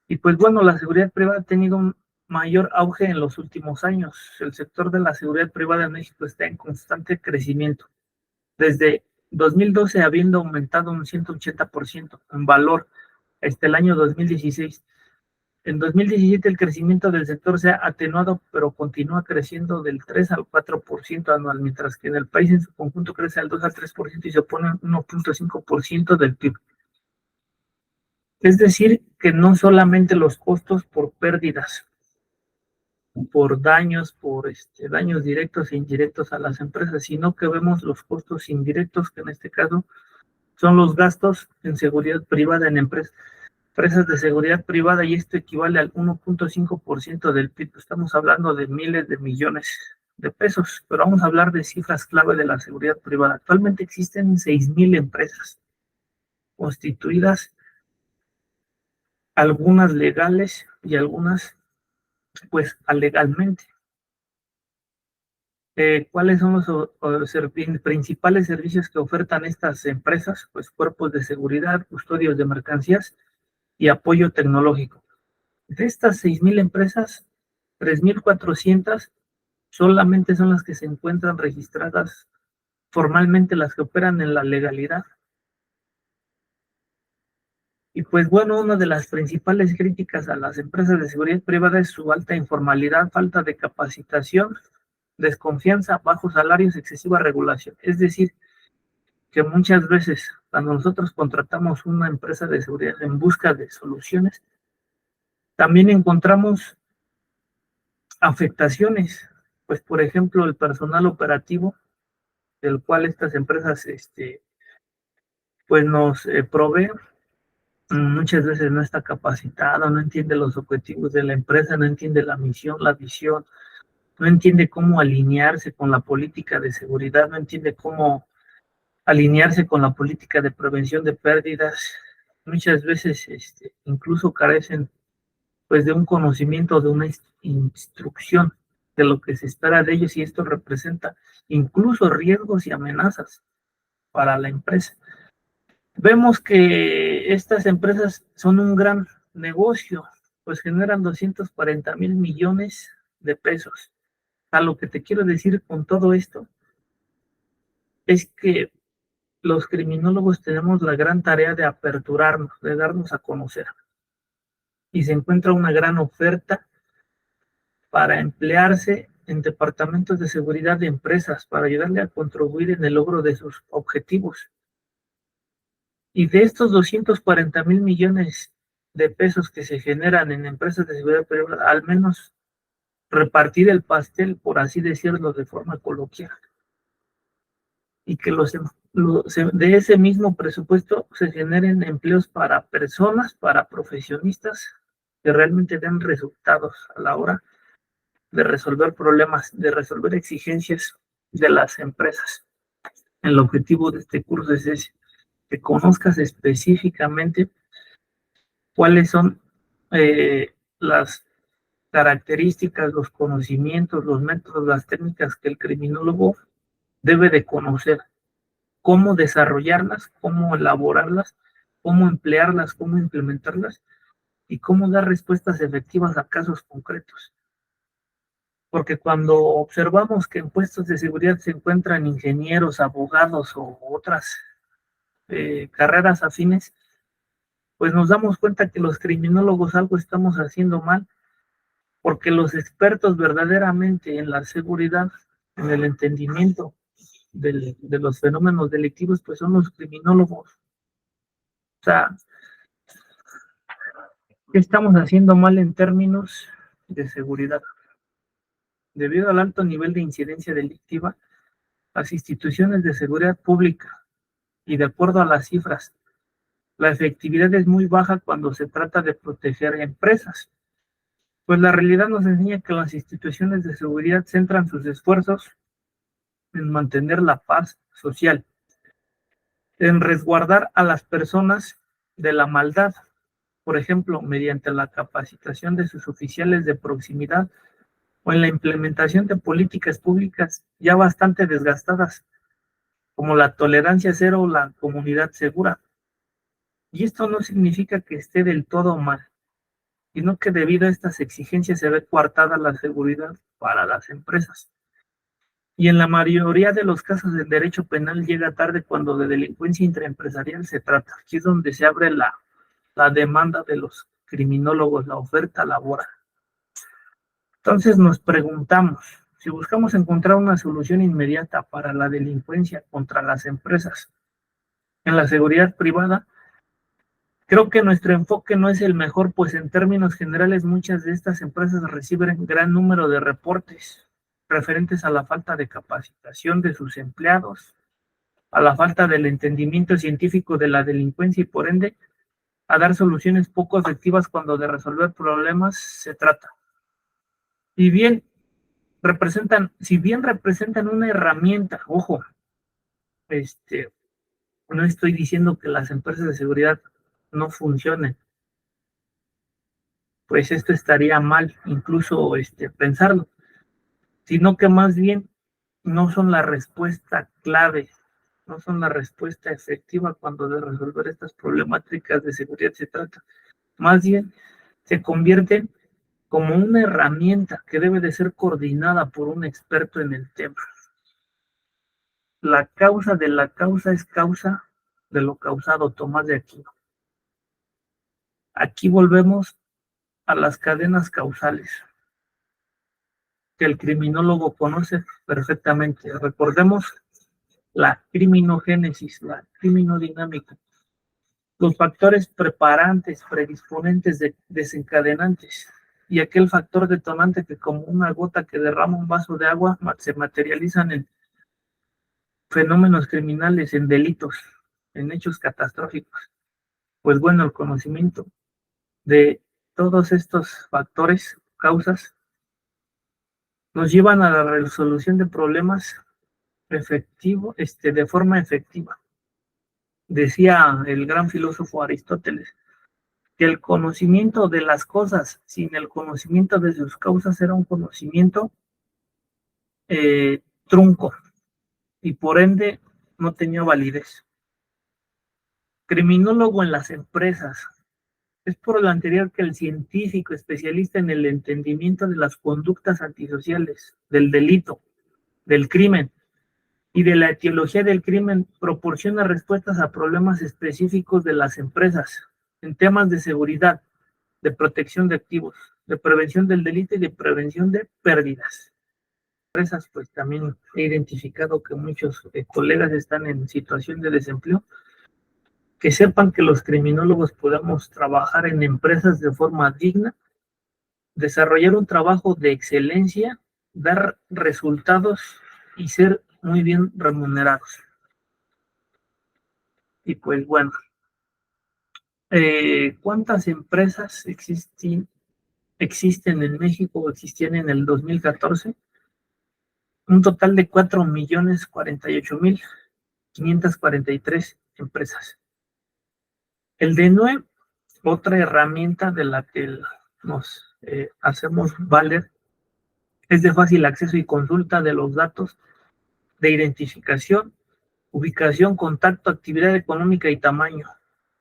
Y pues bueno, la seguridad privada ha tenido un mayor auge en los últimos años. El sector de la seguridad privada en México está en constante crecimiento. Desde 2012 habiendo aumentado un 180% en valor hasta el año 2016. En 2017 el crecimiento del sector se ha atenuado, pero continúa creciendo del 3 al 4% anual, mientras que en el país en su conjunto crece al 2 al 3% y se opone al 1.5% del PIB. Es decir, que no solamente los costos por pérdidas, por daños, por daños directos e indirectos a las empresas, sino que vemos los costos indirectos, que en este caso son los gastos en seguridad privada en empresas de seguridad privada, y esto equivale al 1.5% del PIB. Estamos hablando de miles de millones de pesos, pero vamos a hablar de cifras clave de la seguridad privada. Actualmente existen 6,000 empresas constituidas, algunas legales y algunas pues alegalmente. ¿Cuáles son los principales servicios que ofertan estas empresas? Pues cuerpos de seguridad, custodios de mercancías y apoyo tecnológico. De estas 6,000 empresas, 3,400 solamente son las que se encuentran registradas formalmente, las que operan en la legalidad. Y pues bueno, una de las principales críticas a las empresas de seguridad privada es su alta informalidad, falta de capacitación, desconfianza, bajos salarios, excesiva regulación. Es decir, que muchas veces cuando nosotros contratamos una empresa de seguridad en busca de soluciones, también encontramos afectaciones. Pues por ejemplo, el personal operativo del cual estas empresas pues nos proveen, muchas veces no está capacitado, no entiende los objetivos de la empresa, no entiende la misión, la visión, no entiende cómo alinearse con la política de seguridad, no entiende cómo alinearse con la política de prevención de pérdidas. Muchas veces incluso carecen pues de un conocimiento, de una instrucción de lo que se espera de ellos, y esto representa incluso riesgos y amenazas para la empresa. Vemos que estas empresas son un gran negocio, pues generan 240,000 millones de pesos. A lo que te quiero decir con todo esto es que los criminólogos tenemos la gran tarea de aperturarnos, de darnos a conocer. Y se encuentra una gran oferta para emplearse en departamentos de seguridad de empresas, para ayudarle a contribuir en el logro de sus objetivos. Y de estos 240,000 millones de pesos que se generan en empresas de seguridad privada, al menos repartir el pastel, por así decirlo de forma coloquial, y que de ese mismo presupuesto se generen empleos para personas, para profesionistas que realmente den resultados a la hora de resolver problemas, de resolver exigencias de las empresas. El objetivo de este curso es ese, que conozcas específicamente cuáles son las características, los conocimientos, los métodos, las técnicas que el criminólogo debe de conocer, cómo desarrollarlas, cómo elaborarlas, cómo emplearlas, cómo implementarlas y cómo dar respuestas efectivas a casos concretos. Porque cuando observamos que en puestos de seguridad se encuentran ingenieros, abogados o otras carreras afines, pues nos damos cuenta que los criminólogos algo estamos haciendo mal, porque los expertos verdaderamente en la seguridad, en el entendimiento de los fenómenos delictivos, pues son los criminólogos. O sea, ¿qué estamos haciendo mal en términos de seguridad? Debido al alto nivel de incidencia delictiva, las instituciones de seguridad pública, y de acuerdo a las cifras, la efectividad es muy baja cuando se trata de proteger empresas. Pues la realidad nos enseña que las instituciones de seguridad centran sus esfuerzos en mantener la paz social, en resguardar a las personas de la maldad, por ejemplo, mediante la capacitación de sus oficiales de proximidad o en la implementación de políticas públicas ya bastante desgastadas, como la tolerancia cero o la comunidad segura. Y esto no significa que esté del todo mal, sino que debido a estas exigencias se ve coartada la seguridad para las empresas. Y en la mayoría de los casos el derecho penal llega tarde cuando de delincuencia intraempresarial se trata. Aquí es donde se abre la demanda de los criminólogos, la oferta laboral. Entonces nos preguntamos, si buscamos encontrar una solución inmediata para la delincuencia contra las empresas en la seguridad privada, creo que nuestro enfoque no es el mejor, pues en términos generales muchas de estas empresas reciben gran número de reportes referentes a la falta de capacitación de sus empleados, a la falta del entendimiento científico de la delincuencia y por ende a dar soluciones poco efectivas cuando de resolver problemas se trata. Si bien representan una herramienta, ojo, no estoy diciendo que las empresas de seguridad no funcionen, pues esto estaría mal, incluso pensarlo, sino que más bien no son la respuesta clave, no son la respuesta efectiva cuando de resolver estas problemáticas de seguridad se trata. Más bien se convierten como una herramienta que debe de ser coordinada por un experto en el tema. La causa de la causa es causa de lo causado, Tomás de Aquino. Aquí volvemos a las cadenas causales que el criminólogo conoce perfectamente. Recordemos la criminogénesis, la criminodinámica, los factores preparantes, predisponentes, desencadenantes, y aquel factor detonante que, como una gota que derrama un vaso de agua, se materializan en fenómenos criminales, en delitos, en hechos catastróficos. Pues bueno, el conocimiento de todos estos factores, causas, nos llevan a la resolución de problemas de forma efectiva. Decía el gran filósofo Aristóteles que el conocimiento de las cosas sin el conocimiento de sus causas era un conocimiento trunco y por ende no tenía validez. Criminólogo en las empresas. Es por lo anterior que el científico especialista en el entendimiento de las conductas antisociales, del delito, del crimen y de la etiología del crimen proporciona respuestas a problemas específicos de las empresas en temas de seguridad, de protección de activos, de prevención del delito y de prevención de pérdidas. Empresas, pues también he identificado que muchos colegas están en situación de desempleo. Que sepan que los criminólogos podamos trabajar en empresas de forma digna, desarrollar un trabajo de excelencia, dar resultados y ser muy bien remunerados. Y pues bueno, ¿cuántas empresas existen en México o existían en el 2014? Un total de 4.048.543 empresas. El DNUE, otra herramienta de la que nos hacemos valer, es de fácil acceso y consulta de los datos de identificación, ubicación, contacto, actividad económica y tamaño,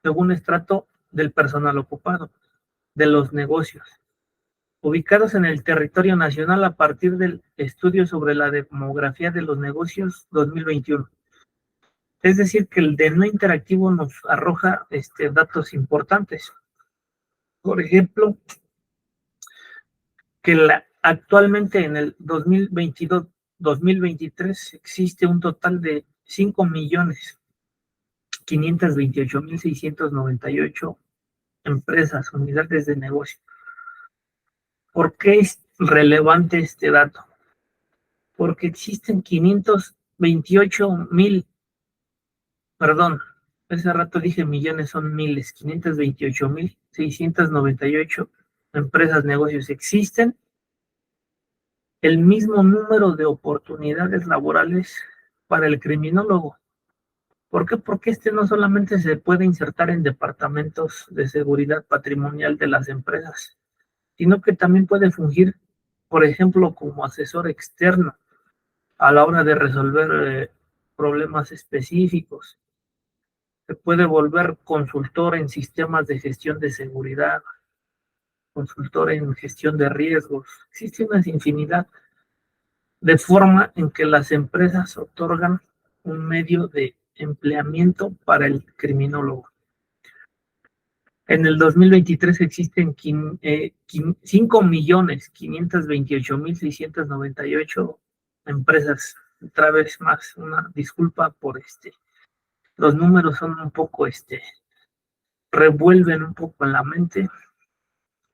según estrato del personal ocupado, de los negocios, ubicados en el territorio nacional a partir del estudio sobre la demografía de los negocios 2021. Es decir, que el DNUE interactivo nos arroja datos importantes. Por ejemplo, que actualmente en el 2022-2023 existe un total de 5.528.698 empresas, unidades de negocio. ¿Por qué es relevante este dato? Porque existen 528.000, perdón, hace rato dije millones, son miles, 528.698 empresas, negocios existen, el mismo número de oportunidades laborales para el criminólogo. ¿Por qué? Porque no solamente se puede insertar en departamentos de seguridad patrimonial de las empresas, sino que también puede fungir, por ejemplo, como asesor externo a la hora de resolver problemas específicos. Se puede volver consultor en sistemas de gestión de seguridad, consultor en gestión de riesgos. Existe una infinidad de forma en que las empresas otorgan un medio de empleamiento para el criminólogo. En el 2023 existen 5.528.698 empresas. Otra vez más, una disculpa por los números son un poco, revuelven un poco en la mente,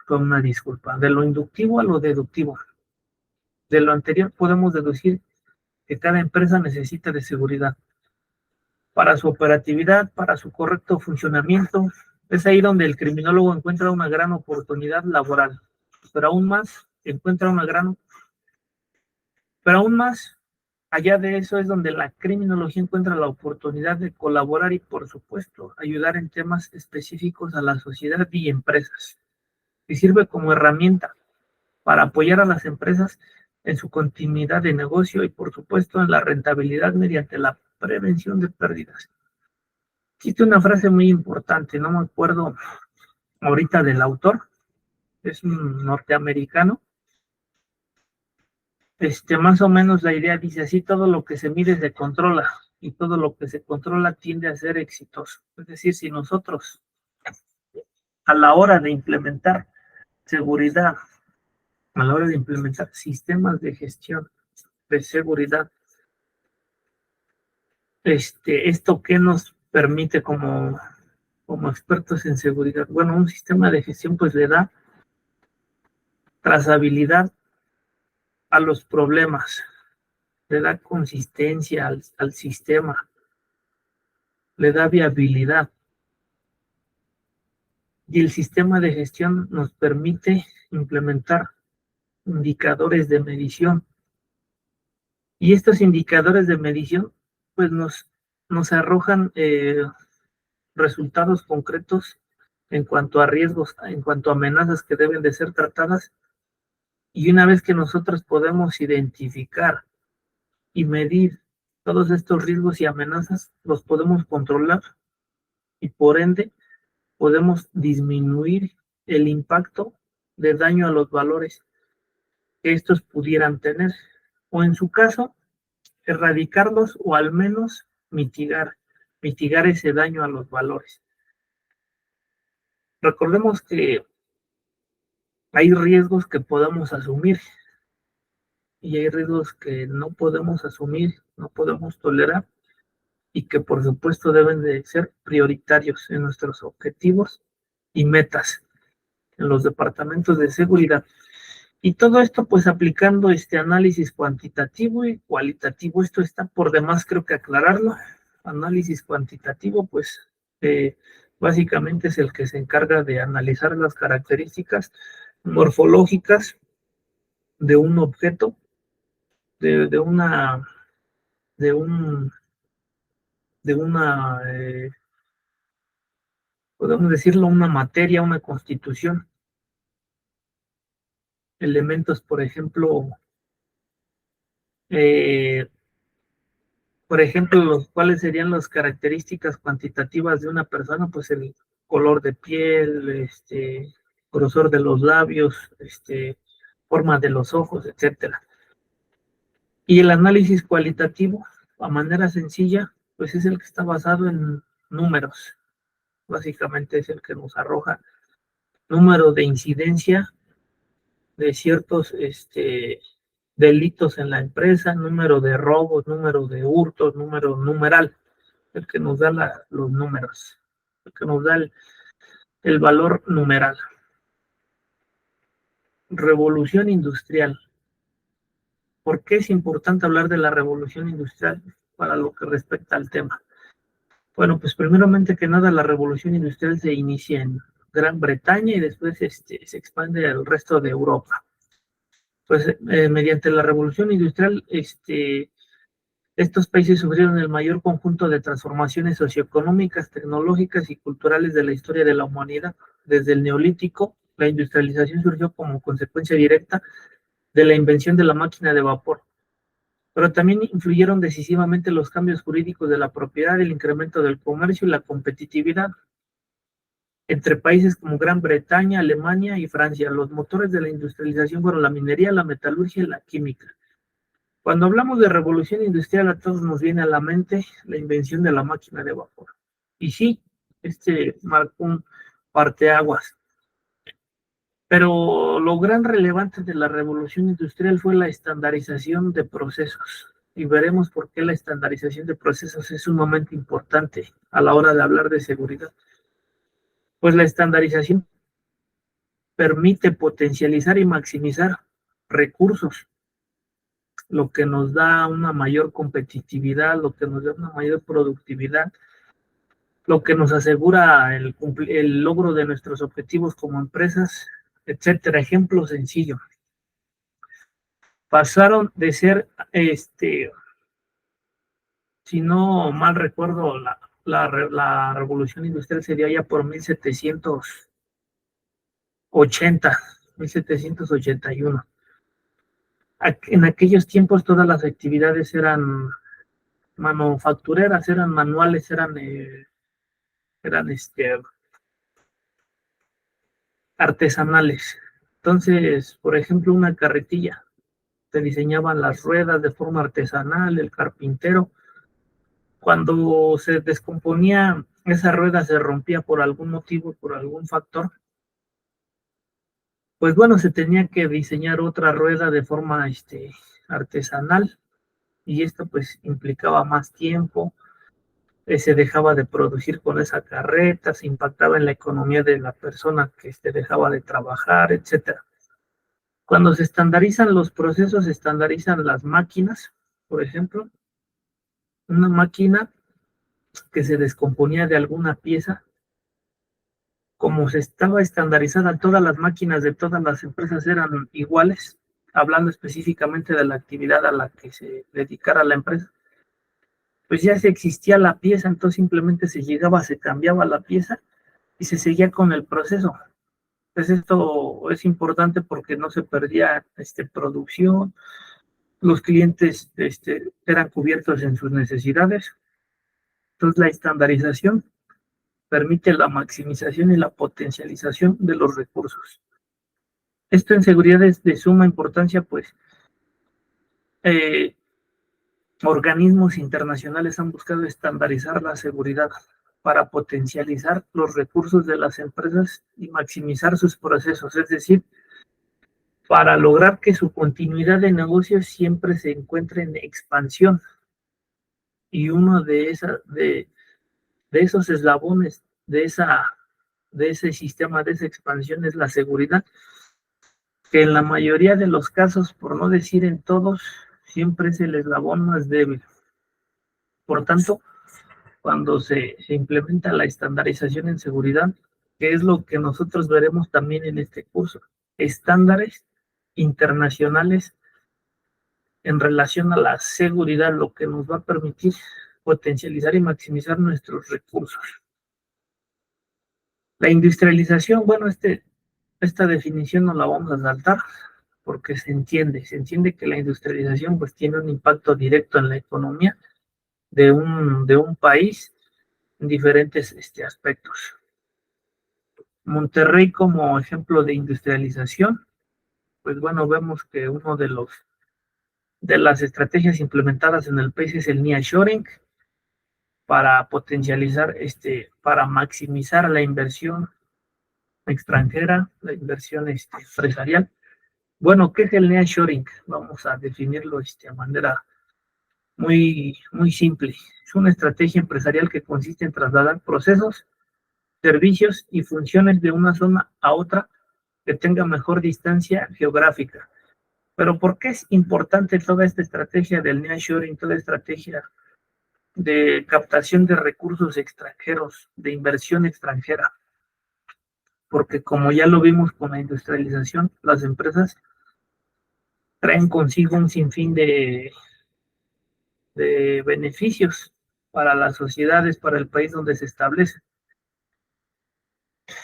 con una disculpa. De lo inductivo a lo deductivo. De lo anterior podemos deducir que cada empresa necesita de seguridad para su operatividad, para su correcto funcionamiento. Es ahí donde el criminólogo encuentra una gran oportunidad laboral, pero aún más allá de eso es donde la criminología encuentra la oportunidad de colaborar y, por supuesto, ayudar en temas específicos a la sociedad y empresas. Y sirve como herramienta para apoyar a las empresas en su continuidad de negocio y, por supuesto, en la rentabilidad mediante la prevención de pérdidas. Existe una frase muy importante, no me acuerdo ahorita del autor, es un norteamericano. Más o menos la idea dice así: todo lo que se mide se controla y todo lo que se controla tiende a ser exitoso. Es decir, si nosotros a la hora de implementar seguridad, a la hora de implementar sistemas de gestión de seguridad, ¿esto qué nos permite como expertos en seguridad? Bueno, un sistema de gestión pues le da trazabilidad a los problemas, le da consistencia al sistema, le da viabilidad. Y el sistema de gestión nos permite implementar indicadores de medición. Y estos indicadores de medición pues nos arrojan resultados concretos en cuanto a riesgos, en cuanto a amenazas que deben de ser tratadas. Y una vez que nosotros podemos identificar y medir todos estos riesgos y amenazas, los podemos controlar y por ende podemos disminuir el impacto de daño a los valores que estos pudieran tener, o en su caso, erradicarlos o al menos mitigar ese daño a los valores. Recordemos que hay riesgos que podemos asumir y hay riesgos que no podemos asumir, no podemos tolerar y que por supuesto deben de ser prioritarios en nuestros objetivos y metas en los departamentos de seguridad. Y todo esto pues aplicando este análisis cuantitativo y cualitativo. Esto está por demás, creo que aclararlo. Análisis cuantitativo pues básicamente es el que se encarga de analizar las características morfológicas de un objeto, de una podemos decirlo, una materia, una constitución, elementos, por ejemplo, ¿cuáles serían las características cuantitativas de una persona? Pues el color de piel, grosor de los labios, forma de los ojos, etcétera. Y el análisis cualitativo, a manera sencilla, pues es el que está basado en números. Básicamente es el que nos arroja número de incidencia de ciertos delitos en la empresa, número de robos, número de hurtos, número numeral, el que nos da los números, el que nos da el valor numeral. Revolución industrial. ¿Por qué es importante hablar de la revolución industrial para lo que respecta al tema? Bueno, pues primeramente que nada, la revolución industrial se inicia en Gran Bretaña y después se expande al resto de Europa. Pues mediante la revolución industrial, estos países sufrieron el mayor conjunto de transformaciones socioeconómicas, tecnológicas y culturales de la historia de la humanidad. Desde el Neolítico, la industrialización surgió como consecuencia directa de la invención de la máquina de vapor, pero también influyeron decisivamente los cambios jurídicos de la propiedad, el incremento del comercio y la competitividad entre países como Gran Bretaña, Alemania y Francia. Los motores de la industrialización fueron la minería, la metalurgia y la química. Cuando hablamos de revolución industrial, a todos nos viene a la mente la invención de la máquina de vapor. Y sí, marcó un parteaguas. Pero lo gran relevante de la revolución industrial fue la estandarización de procesos. Y veremos por qué la estandarización de procesos es sumamente importante a la hora de hablar de seguridad. Pues la estandarización permite potencializar y maximizar recursos, lo que nos da una mayor competitividad, lo que nos da una mayor productividad, lo que nos asegura el logro de nuestros objetivos como empresas, etcétera. Ejemplo sencillo. Pasaron de ser, si no mal recuerdo, la revolución industrial sería ya por 1781. En aquellos tiempos todas las actividades eran manufactureras, eran manuales, eran artesanales. Entonces, por ejemplo, una carretilla, se diseñaban las ruedas de forma artesanal, el carpintero. Cuando se descomponía, esa rueda se rompía por algún motivo, por algún factor, pues bueno, se tenía que diseñar otra rueda de forma artesanal, y esto pues implicaba más tiempo, se dejaba de producir con esa carreta, se impactaba en la economía de la persona que dejaba de trabajar, etcétera. Cuando se estandarizan los procesos, se estandarizan las máquinas. Por ejemplo, una máquina que se descomponía de alguna pieza, como se estaba estandarizada, todas las máquinas de todas las empresas eran iguales, hablando específicamente de la actividad a la que se dedicara la empresa, pues ya se existía la pieza, entonces simplemente se llegaba, se cambiaba la pieza y se seguía con el proceso. Entonces esto es importante porque no se perdía producción, los clientes eran cubiertos en sus necesidades. Entonces la estandarización permite la maximización y la potencialización de los recursos. Esto en seguridad es de suma importancia, pues organismos internacionales han buscado estandarizar la seguridad para potencializar los recursos de las empresas y maximizar sus procesos, es decir, para lograr que su continuidad de negocios siempre se encuentre en expansión. Y uno de esos eslabones de ese sistema, de esa expansión, es la seguridad, que en la mayoría de los casos, por no decir en todos, siempre es el eslabón más débil. Por tanto, cuando se implementa la estandarización en seguridad, que es lo que nosotros veremos también en este curso, estándares internacionales en relación a la seguridad, lo que nos va a permitir potencializar y maximizar nuestros recursos. La industrialización, bueno, esta definición no la vamos a saltar porque se entiende que la industrialización pues tiene un impacto directo en la economía de un país en diferentes aspectos. Monterrey como ejemplo de industrialización, pues bueno, vemos que uno de las estrategias implementadas en el país es el nearshoring para potencializar, para maximizar la inversión extranjera, la inversión empresarial. Bueno, ¿qué es el nearshoring? Vamos a definirlo de manera muy, muy simple. Es una estrategia empresarial que consiste en trasladar procesos, servicios y funciones de una zona a otra que tenga mejor distancia geográfica. Pero ¿por qué es importante toda esta estrategia del nearshoring, toda estrategia de captación de recursos extranjeros, de inversión extranjera? Porque como ya lo vimos con la industrialización, las empresas traen consigo un sinfín de beneficios para las sociedades, para el país donde se establece.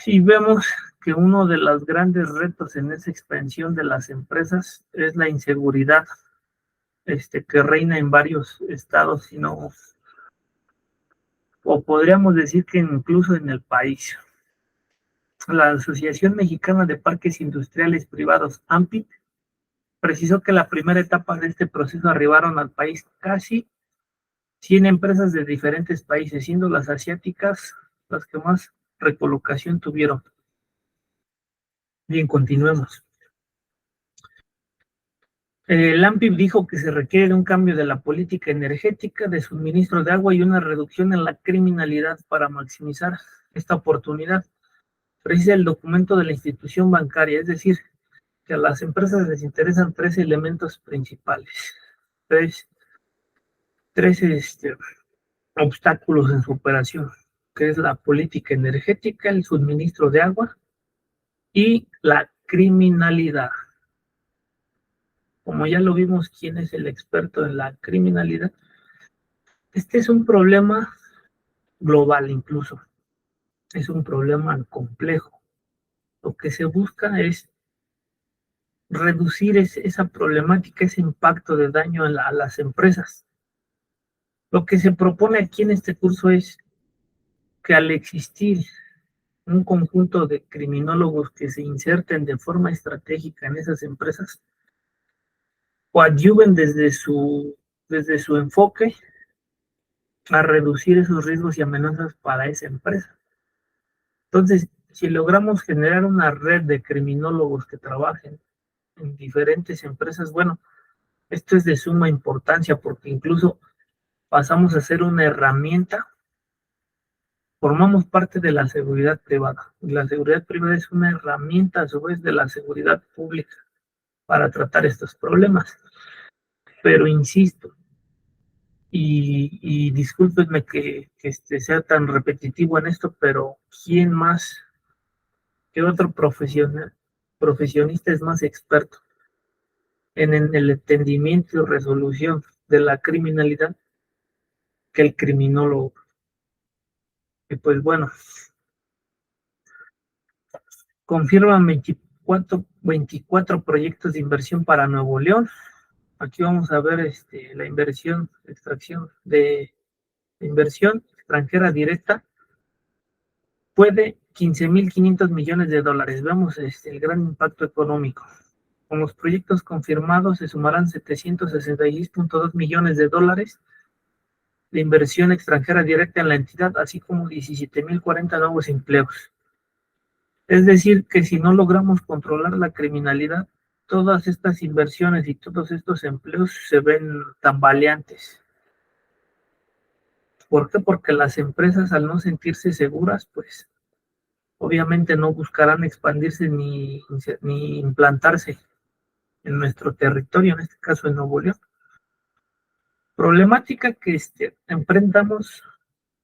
Y vemos que uno de los grandes retos en esa expansión de las empresas es la inseguridad que reina en varios estados, sino, o podríamos decir que incluso en el país. La Asociación Mexicana de Parques Industriales Privados, AMPI, precisó que la primera etapa de este proceso arribaron al país casi 100 empresas de diferentes países, siendo las asiáticas las que más recolocación tuvieron. Bien, continuemos. El AMPIP dijo que se requiere un cambio de la política energética, de suministro de agua y una reducción en la criminalidad para maximizar esta oportunidad. Precisa el documento de la institución bancaria, es decir, que a las empresas les interesan tres elementos principales, tres obstáculos en su operación, que es la política energética, el suministro de agua y la criminalidad. Como ya lo vimos, ¿quién es el experto en la criminalidad? Este es un problema global incluso, es un problema complejo. Lo que se busca es reducir esa problemática, ese impacto de daño a las empresas. Lo que se propone aquí en este curso es que al existir un conjunto de criminólogos que se inserten de forma estratégica en esas empresas, coadyuven desde su enfoque a reducir esos riesgos y amenazas para esa empresa. Entonces, si logramos generar una red de criminólogos que trabajen en diferentes empresas, bueno, esto es de suma importancia porque incluso pasamos a ser una herramienta, formamos parte de la seguridad privada. La seguridad privada es una herramienta a su vez de la seguridad pública para tratar estos problemas. Pero insisto, y discúlpenme que sea tan repetitivo en esto, pero ¿quién más que otro profesionista es más experto en el entendimiento y resolución de la criminalidad que el criminólogo? Y pues bueno, confirman 24 proyectos de inversión para Nuevo León. Aquí vamos a ver la inversión, extracción de inversión extranjera directa fue de 15.500 millones de dólares. Vemos el gran impacto económico. Con los proyectos confirmados se sumarán 766.2 millones de dólares de inversión extranjera directa en la entidad, así como 17.040 nuevos empleos. Es decir, que si no logramos controlar la criminalidad, todas estas inversiones y todos estos empleos se ven tambaleantes. ¿Por qué? Porque las empresas, al no sentirse seguras, pues obviamente no buscarán expandirse ni implantarse en nuestro territorio, en este caso en Nuevo León. Problemática que enfrentamos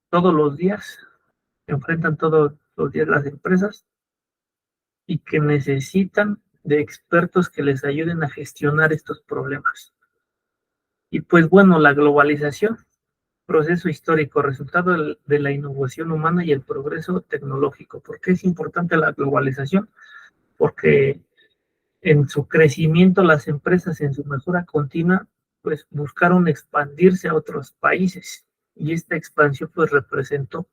todos los días, enfrentan todos los días las empresas y que necesitan de expertos que les ayuden a gestionar estos problemas. Y pues bueno, la globalización, proceso histórico, resultado de la innovación humana y el progreso tecnológico. ¿Por qué es importante la globalización? Porque en su crecimiento las empresas, en su mejora continua, pues buscaron expandirse a otros países y esta expansión pues representó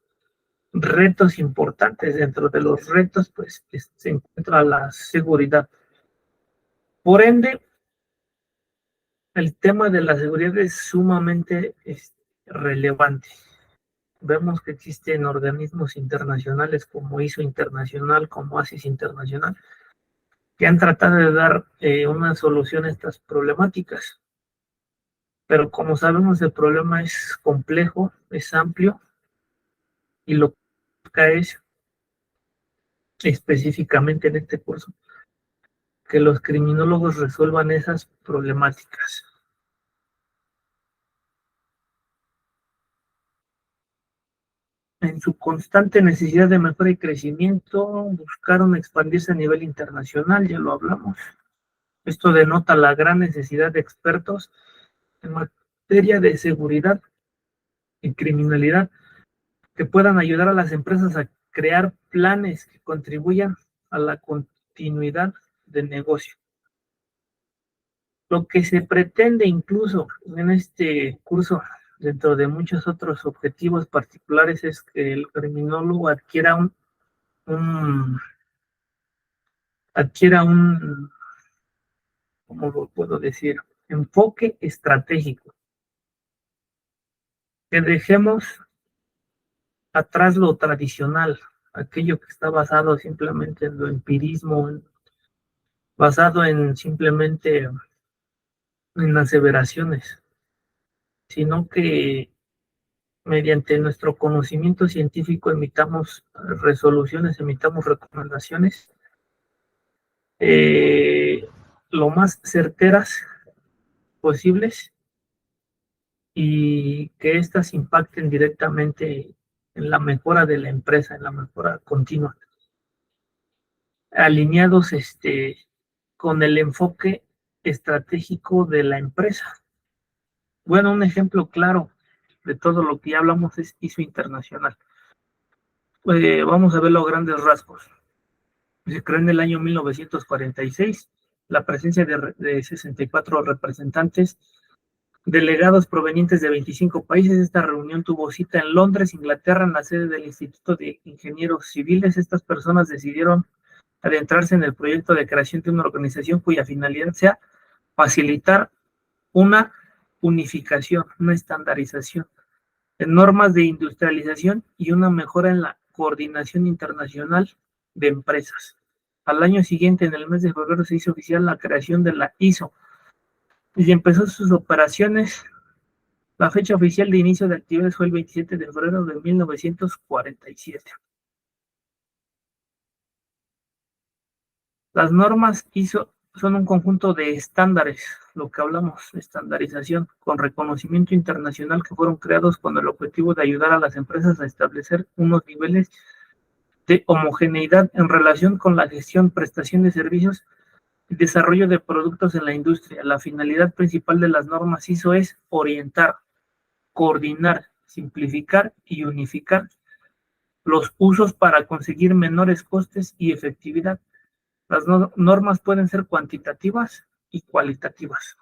retos importantes. Dentro de los retos pues se encuentra la seguridad. Por ende, el tema de la seguridad es sumamente relevante. Vemos que existen organismos internacionales como ISO Internacional, como ASIS Internacional, que han tratado de dar una solución a estas problemáticas. Pero como sabemos, el problema es complejo, es amplio, y lo que busca es específicamente en este curso que los criminólogos resuelvan esas problemáticas. En su constante necesidad de mejora y crecimiento, buscaron expandirse a nivel internacional, ya lo hablamos. Esto denota la gran necesidad de expertos en materia de seguridad y criminalidad que puedan ayudar a las empresas a crear planes que contribuyan a la continuidad del negocio. Lo que se pretende incluso en este curso, dentro de muchos otros objetivos particulares, es que el criminólogo adquiera ¿cómo lo puedo decir? Enfoque estratégico. Que dejemos atrás lo tradicional, aquello que está basado simplemente en lo empirismo, basado en simplemente en aseveraciones, sino que mediante nuestro conocimiento científico emitamos resoluciones, emitamos recomendaciones lo más certeras posibles y que éstas impacten directamente en la mejora de la empresa, en la mejora continua, alineados con el enfoque estratégico de la empresa. Bueno, un ejemplo claro de todo lo que ya hablamos es ISO Internacional. Vamos a verlo a grandes rasgos. Se creó en el año 1946 la presencia de 64 representantes delegados provenientes de 25 países. Esta reunión tuvo cita en Londres, Inglaterra, en la sede del Instituto de Ingenieros Civiles. Estas personas decidieron adentrarse en el proyecto de creación de una organización cuya finalidad sea facilitar una unificación, una estandarización en normas de industrialización y una mejora en la coordinación internacional de empresas. Al año siguiente, en el mes de febrero, se hizo oficial la creación de la ISO y empezó sus operaciones. La fecha oficial de inicio de actividades fue el 27 de febrero de 1947. Las normas ISO son un conjunto de estándares, lo que hablamos, estandarización, con reconocimiento internacional que fueron creados con el objetivo de ayudar a las empresas a establecer unos niveles de homogeneidad en relación con la gestión, prestación de servicios y desarrollo de productos en la industria. La finalidad principal de las normas ISO es orientar, coordinar, simplificar y unificar los usos para conseguir menores costes y efectividad. Las normas pueden ser cuantitativas y cualitativas.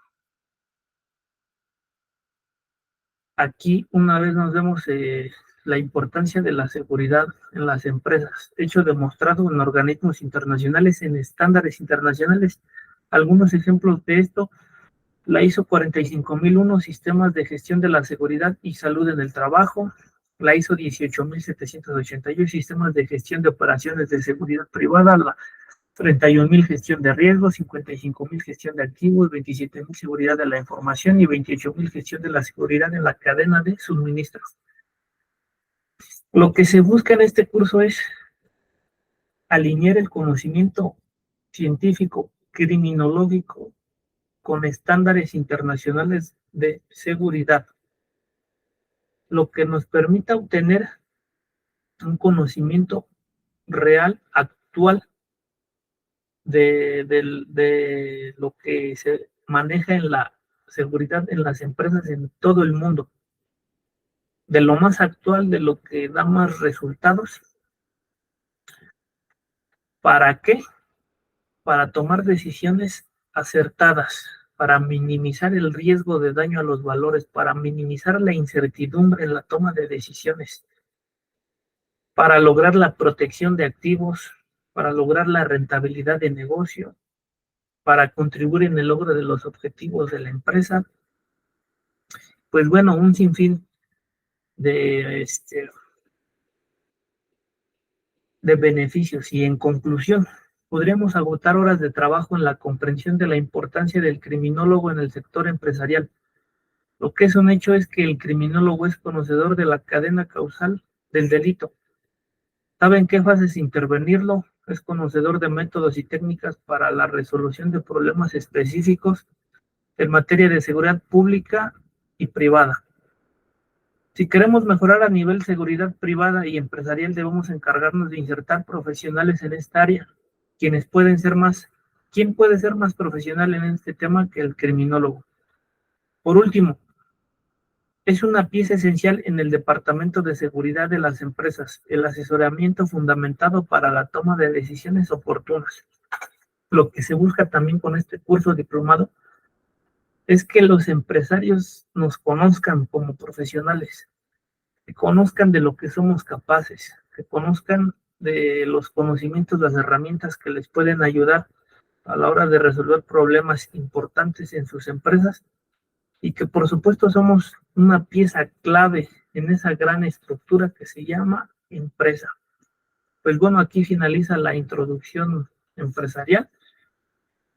Aquí una vez nos vemos la importancia de la seguridad en las empresas, hecho demostrado en organismos internacionales, en estándares internacionales. Algunos ejemplos de esto: la ISO 45001, sistemas de gestión de la seguridad y salud en el trabajo; la ISO 18788, sistemas de gestión de operaciones de seguridad privada; la 31.000, gestión de riesgos; 55.000, gestión de activos; 27.000, seguridad de la información; y 28.000, gestión de la seguridad en la cadena de suministros. Lo que se busca en este curso es alinear el conocimiento científico, criminológico, con estándares internacionales de seguridad, lo que nos permita obtener un conocimiento real, actual, de lo que se maneja en la seguridad en las empresas en todo el mundo, de lo más actual, de lo que da más resultados. ¿Para qué? Para tomar decisiones acertadas, para minimizar el riesgo de daño a los valores, para minimizar la incertidumbre en la toma de decisiones, para lograr la protección de activos, para lograr la rentabilidad de negocio, para contribuir en el logro de los objetivos de la empresa. Pues bueno, un sinfín de, de beneficios. Y en conclusión, podríamos agotar horas de trabajo en la comprensión de la importancia del criminólogo en el sector empresarial. Lo que es un hecho es que el criminólogo es conocedor de la cadena causal del delito, sabe en qué fases intervenirlo, es conocedor de métodos y técnicas para la resolución de problemas específicos en materia de seguridad pública y privada. Si queremos mejorar a nivel seguridad privada y empresarial, debemos encargarnos de insertar profesionales en esta área, quienes pueden ser más. ¿Quién puede ser más profesional en este tema que el criminólogo? Por último, es una pieza esencial en el departamento de seguridad de las empresas, el asesoramiento fundamentado para la toma de decisiones oportunas. Lo que se busca también con este curso diplomado es que los empresarios nos conozcan como profesionales, que conozcan de lo que somos capaces, que conozcan de los conocimientos, las herramientas que les pueden ayudar a la hora de resolver problemas importantes en sus empresas, y que por supuesto somos una pieza clave en esa gran estructura que se llama empresa. Pues bueno, aquí finaliza la introducción empresarial.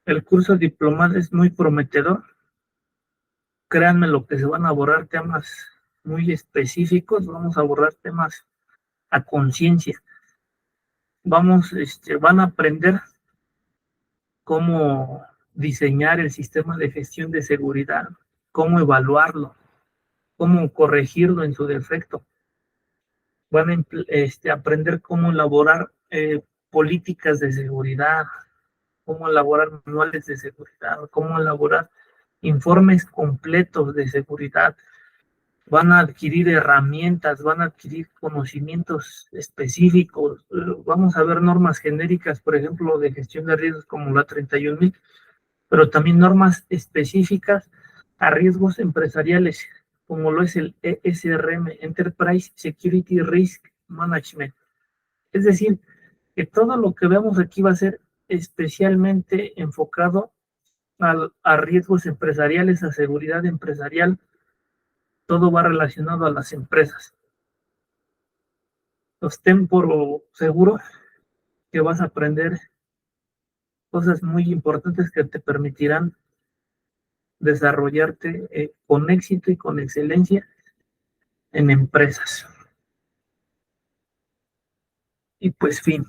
El curso diplomado es muy prometedor. Créanme lo que se van a abordar temas muy específicos, vamos a abordar temas a conciencia. Van a aprender cómo diseñar el sistema de gestión de seguridad, cómo evaluarlo, cómo corregirlo en su defecto. Van a aprender cómo elaborar políticas de seguridad, cómo elaborar manuales de seguridad, cómo elaborar informes completos de seguridad. Van a adquirir herramientas, van a adquirir conocimientos específicos. Vamos a ver normas genéricas, por ejemplo, de gestión de riesgos como la 31.000, pero también normas específicas a riesgos empresariales, como lo es el ESRM, Enterprise Security Risk Management. Es decir, que todo lo que veamos aquí va a ser especialmente enfocado a riesgos empresariales, a seguridad empresarial, todo va relacionado a las empresas. Ten por seguro que vas a aprender cosas muy importantes que te permitirán desarrollarte con éxito y con excelencia en empresas. Y pues fin.